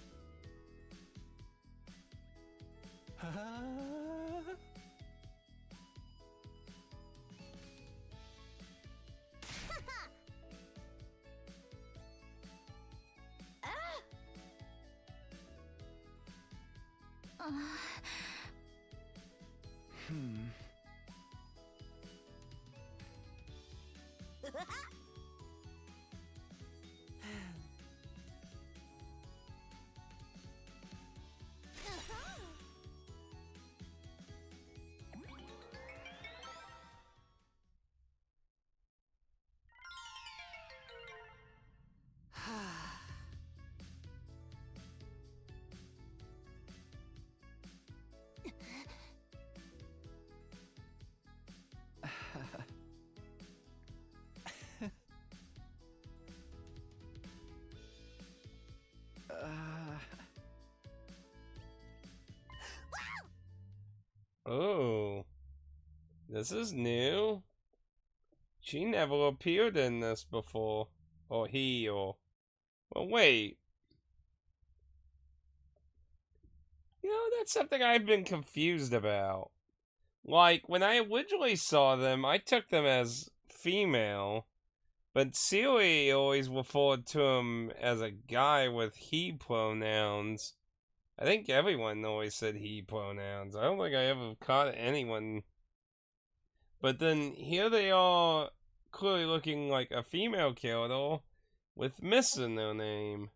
[SPEAKER 1] Oh, this is new. She never appeared in this before. Or he, or... Well, wait. You know, that's something I've been confused about. Like, when I originally saw them, I took them as female. But Siri always referred to him as a guy with he pronouns. I think everyone always said he pronouns. I don't think I ever caught anyone. But then here they are, clearly looking like a female character with Miss in their name.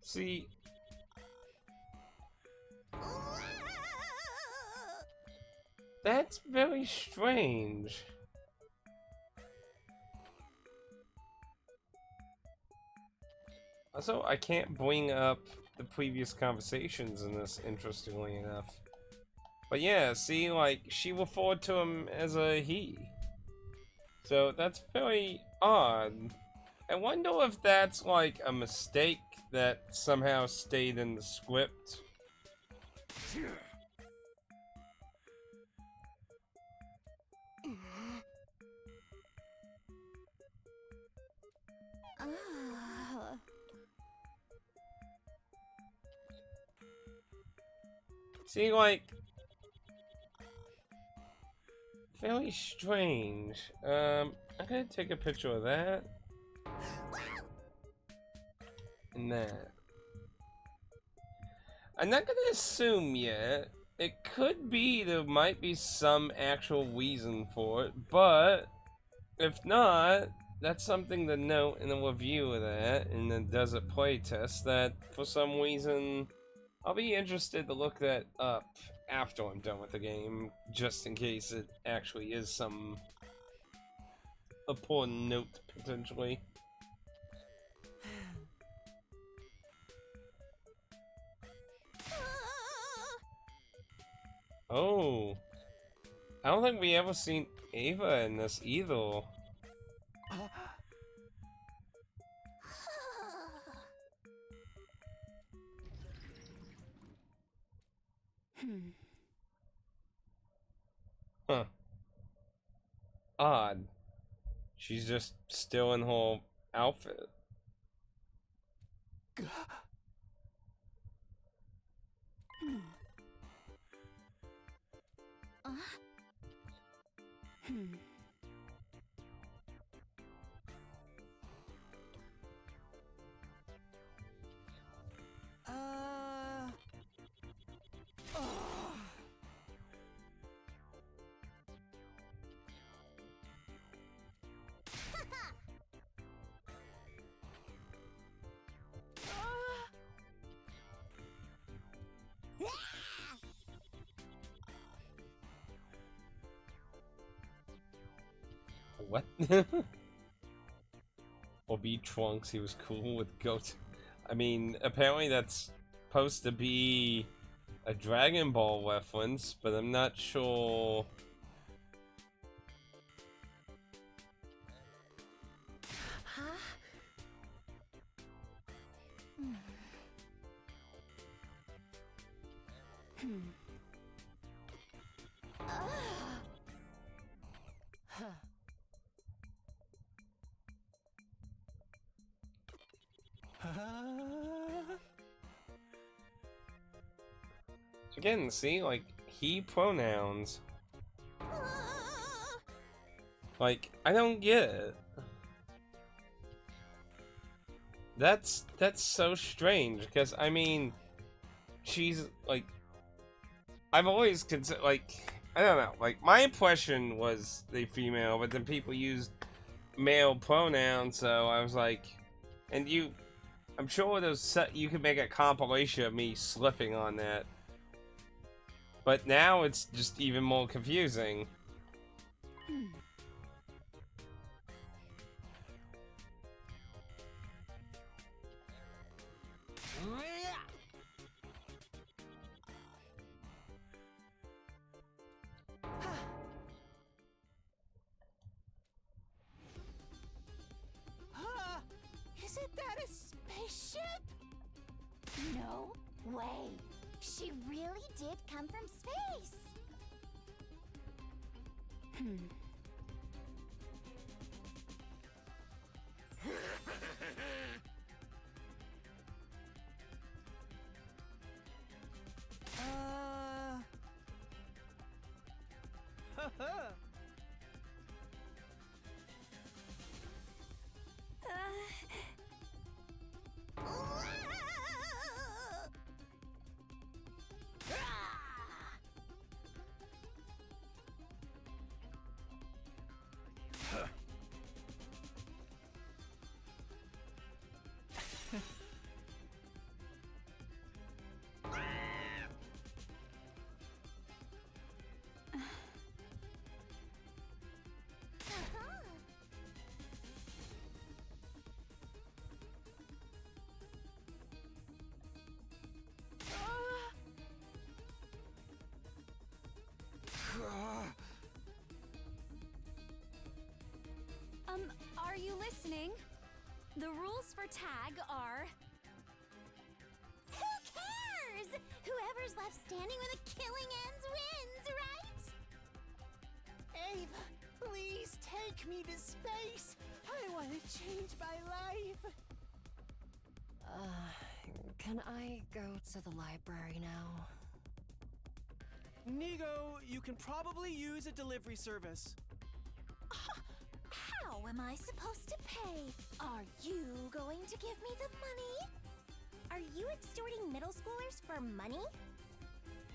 [SPEAKER 1] See, that's very strange. Also, I can't bring up the previous conversations in this, interestingly enough. But yeah, see, like, she referred to him as a he. So that's very odd. I wonder if that's like a mistake that somehow stayed in the script. See, like, very strange. I'm gonna take a picture of that. And that. I'm not gonna assume yet. It could be there might be some actual reason for it, but if not, that's something to note in the review of that, in the Does It playtest, that for some reason I'll be interested to look that up after I'm done with the game, just in case it actually is some important note, potentially. Oh, I don't think we ever seen Ava in this either. Huh. Odd. She's just still in her outfit. What? Or be Trunks, he was cool with goats. I mean, apparently that's supposed to be a Dragon Ball reference, but I'm not sure Again, see, like, he pronouns. Like, I don't get it. That's so strange, because, I mean, she's, like, I've always considered, like, I don't know, like, my impression was they female, but then people used male pronouns, so I was like, and I'm sure you could make a compilation of me slipping on that. But now it's just even more confusing.
[SPEAKER 6] Isn't that a spaceship?
[SPEAKER 3] No way. She really did come from space.
[SPEAKER 6] Are you listening? The rules for tag are...
[SPEAKER 3] Who cares? Whoever's left standing with a killing ends wins, right?
[SPEAKER 7] Ava, please take me to space. I want to change my life.
[SPEAKER 8] Can I go to the library now?
[SPEAKER 7] Nigo, you can probably use a delivery service.
[SPEAKER 3] How am I supposed to pay? Are you going to give me the money? Are you extorting middle schoolers for money?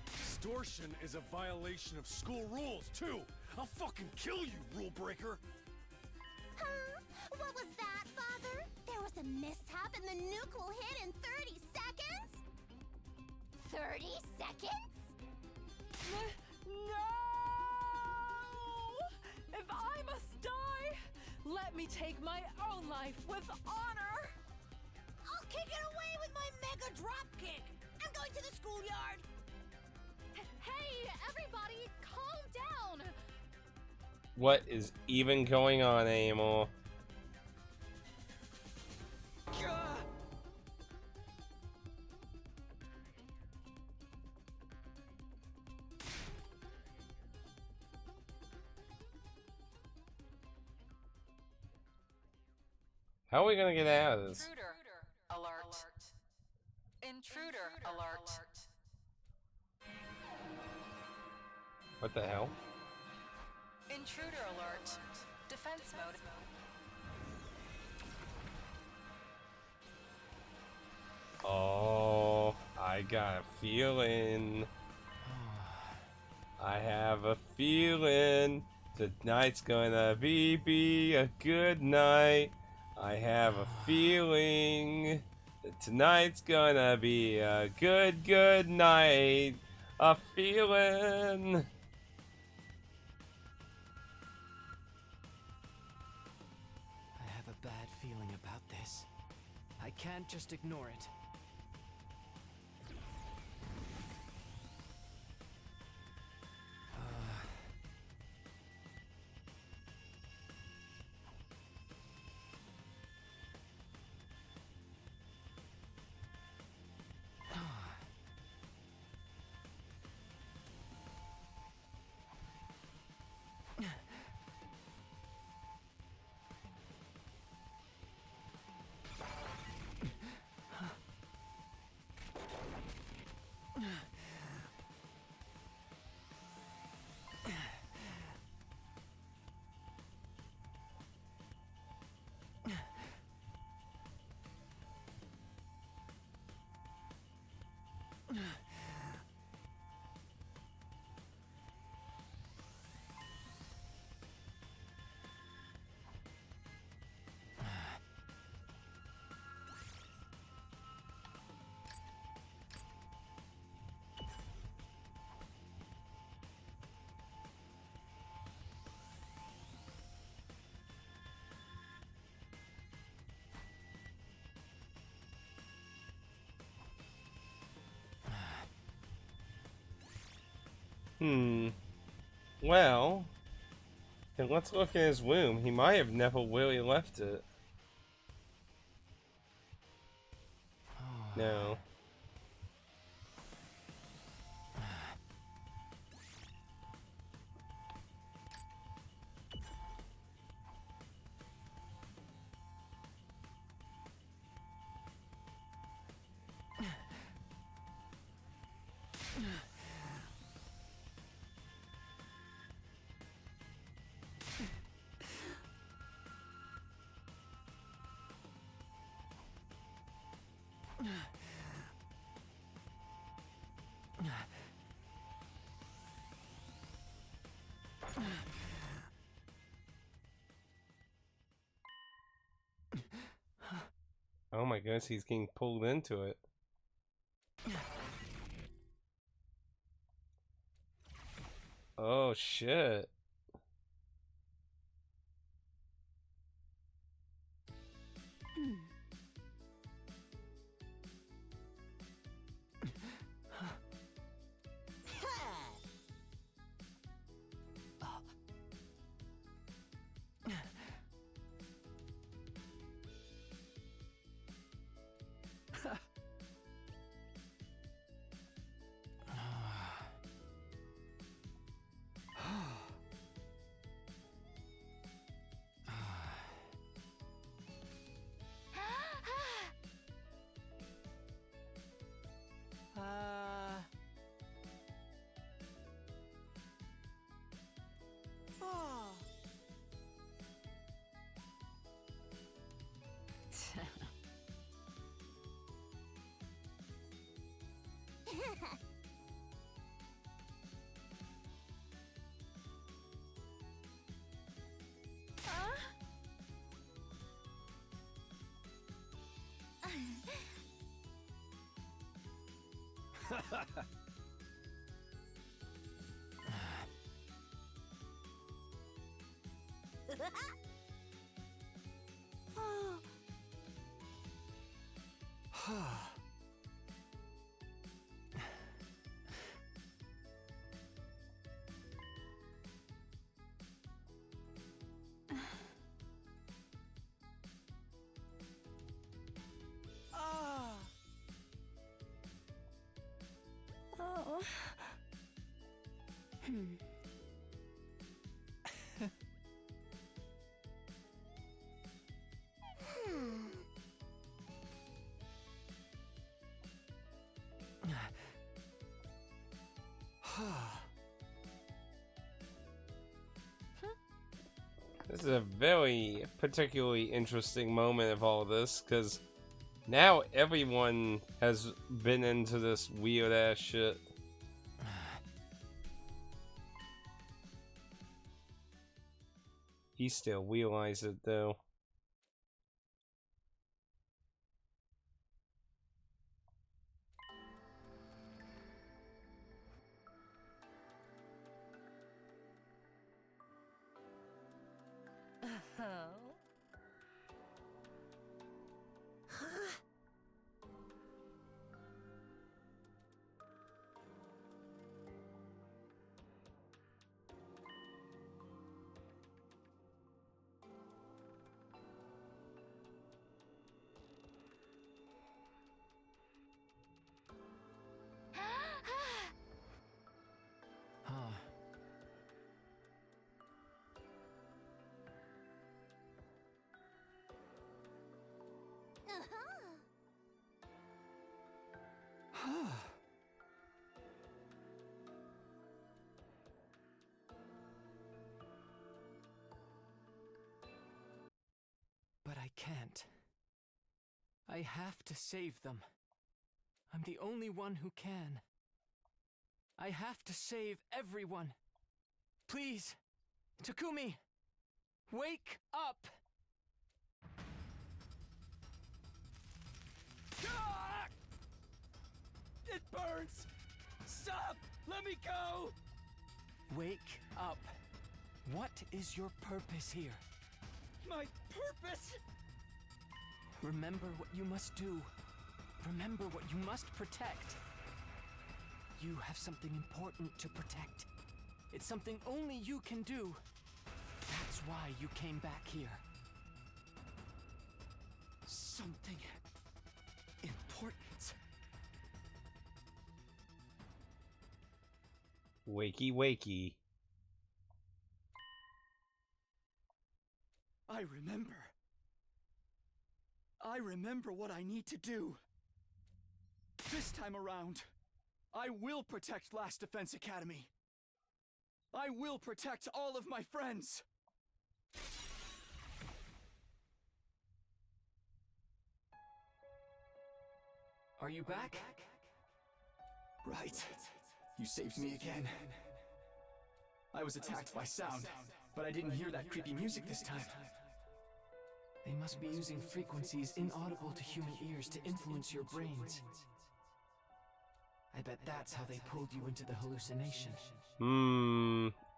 [SPEAKER 5] Extortion is a violation of school rules, too. I'll fucking kill you, rule breaker.
[SPEAKER 3] Huh? What was that, Father? There was a mishap and the nuke will hit in 30 seconds? 30 seconds?
[SPEAKER 6] No! If I must die, let me take my own life with honor!
[SPEAKER 7] I'll kick it away with my mega drop kick. I'm going to the schoolyard.
[SPEAKER 6] Hey, everybody, calm down!
[SPEAKER 1] What is even going on anymore? How are we gonna get out of this?
[SPEAKER 9] Intruder alert. Intruder alert.
[SPEAKER 1] What the hell?
[SPEAKER 9] Intruder alert. Defense mode.
[SPEAKER 1] Oh, I got a feeling. I have a feeling tonight's gonna be a good night. I have a feeling that tonight's gonna be a good night. A feeling.
[SPEAKER 4] I have a bad feeling about this. I can't just ignore it.
[SPEAKER 1] Well, then let's look in his womb. He might have never really left it. No. Oh my goodness, he's getting pulled into it. Oh shit.
[SPEAKER 7] Oh. Oh. Oh.
[SPEAKER 1] This is a very particularly interesting moment of all this, because now everyone has been into this weird ass shit. He still realizes it though.
[SPEAKER 4] But I can't. I have to save them. I'm the only one who can. I have to save everyone. Please, Takumi, wake up!
[SPEAKER 7] Ah! It burns! Stop! Let me go!
[SPEAKER 4] Wake up. What is your purpose here?
[SPEAKER 7] My purpose?
[SPEAKER 4] Remember what you must do. Remember what you must protect. You have something important to protect. It's something only you can do. That's why you came back here.
[SPEAKER 7] Something important.
[SPEAKER 1] Wakey, wakey.
[SPEAKER 7] I remember. I remember what I need to do. This time around, I will protect Last Defense Academy. I will protect all of my friends.
[SPEAKER 4] Are you back?
[SPEAKER 7] Right. You saved me again. I was attacked by sound, but I didn't hear that creepy music this time.
[SPEAKER 4] They must be using frequencies inaudible to human ears to influence your brains. I bet that's how they pulled you into the hallucination.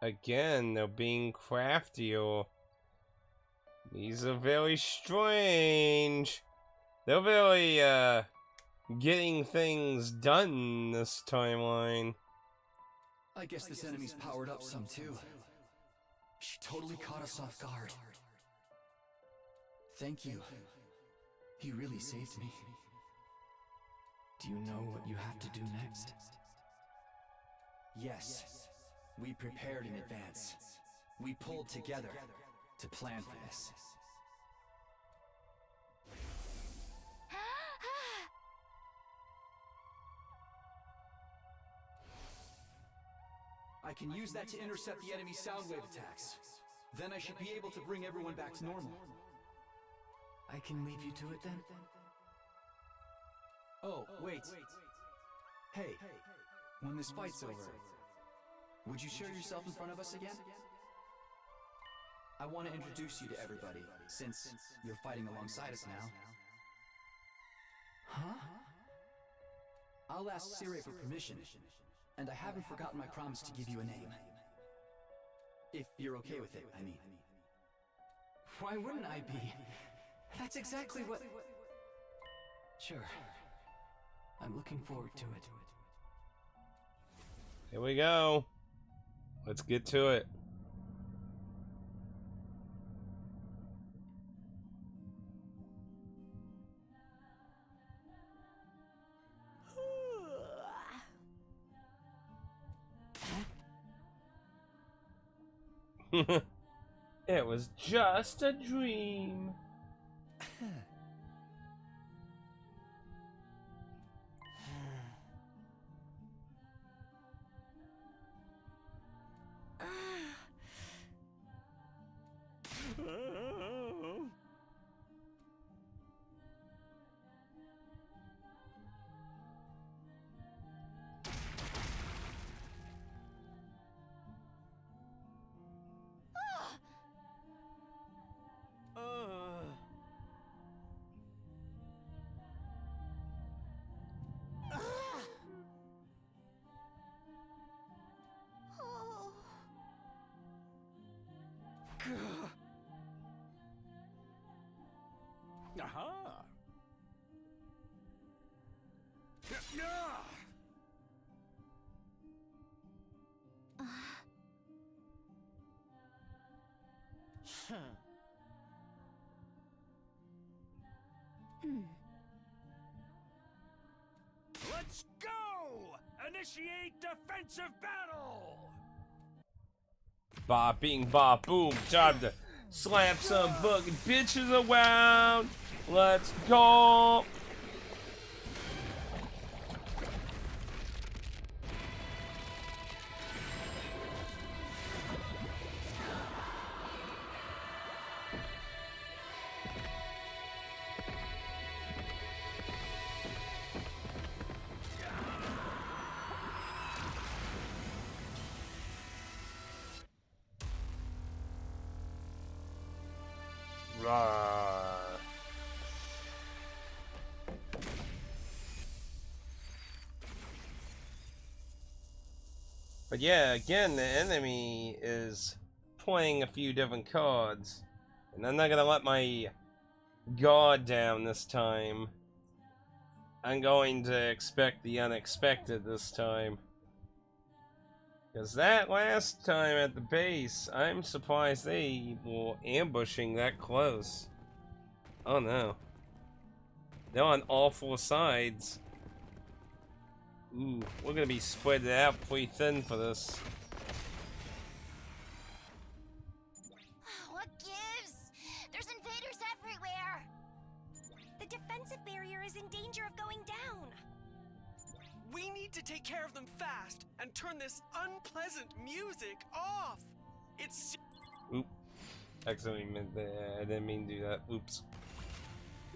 [SPEAKER 1] Again, they're being crafty, or... These are very strange. They're very, getting things done this timeline.
[SPEAKER 7] I guess this enemy's powered up some too. She totally caught us off guard. Thank you. You really saved me.
[SPEAKER 4] Do you know what you have to do next?
[SPEAKER 7] Yes. We prepared in advance. We pulled together to plan for this. I can use that to intercept the enemy's sound wave attacks. Then I should be able to bring everyone back to normal.
[SPEAKER 4] I can leave you to it then?
[SPEAKER 7] Oh, wait. Hey, when this fight's over, would you show yourself in front of us again? I want to introduce you to everybody, since you're fighting alongside us now.
[SPEAKER 4] Huh?
[SPEAKER 7] I'll ask Sire for permission, and I haven't forgotten my promise to give you a name. If you're okay with it, I mean.
[SPEAKER 4] Why wouldn't I be? That's exactly what... Sure. I'm looking forward to it.
[SPEAKER 1] Here we go. Let's get to it. It was just a dream.
[SPEAKER 5] Aha! Let's go! Initiate defensive battle!
[SPEAKER 1] Bop, bing, bop, boom. Time to slap some fucking bitches around. Let's go. But yeah, again, the enemy is playing a few different cards. And I'm not gonna let my guard down this time. I'm going to expect the unexpected this time. Because that last time at the base, I'm surprised they were ambushing that close. Oh no. They're on all four sides. Ooh, we're gonna be spread out pretty thin for this.
[SPEAKER 10] What gives? There's invaders everywhere! The defensive barrier is in danger of going down.
[SPEAKER 4] We need to take care of them fast and turn this unpleasant music off. It's
[SPEAKER 1] Oop. Accidentally meant that. I didn't mean to do that. Oops.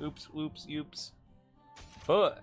[SPEAKER 1] Oops, oops, oops. But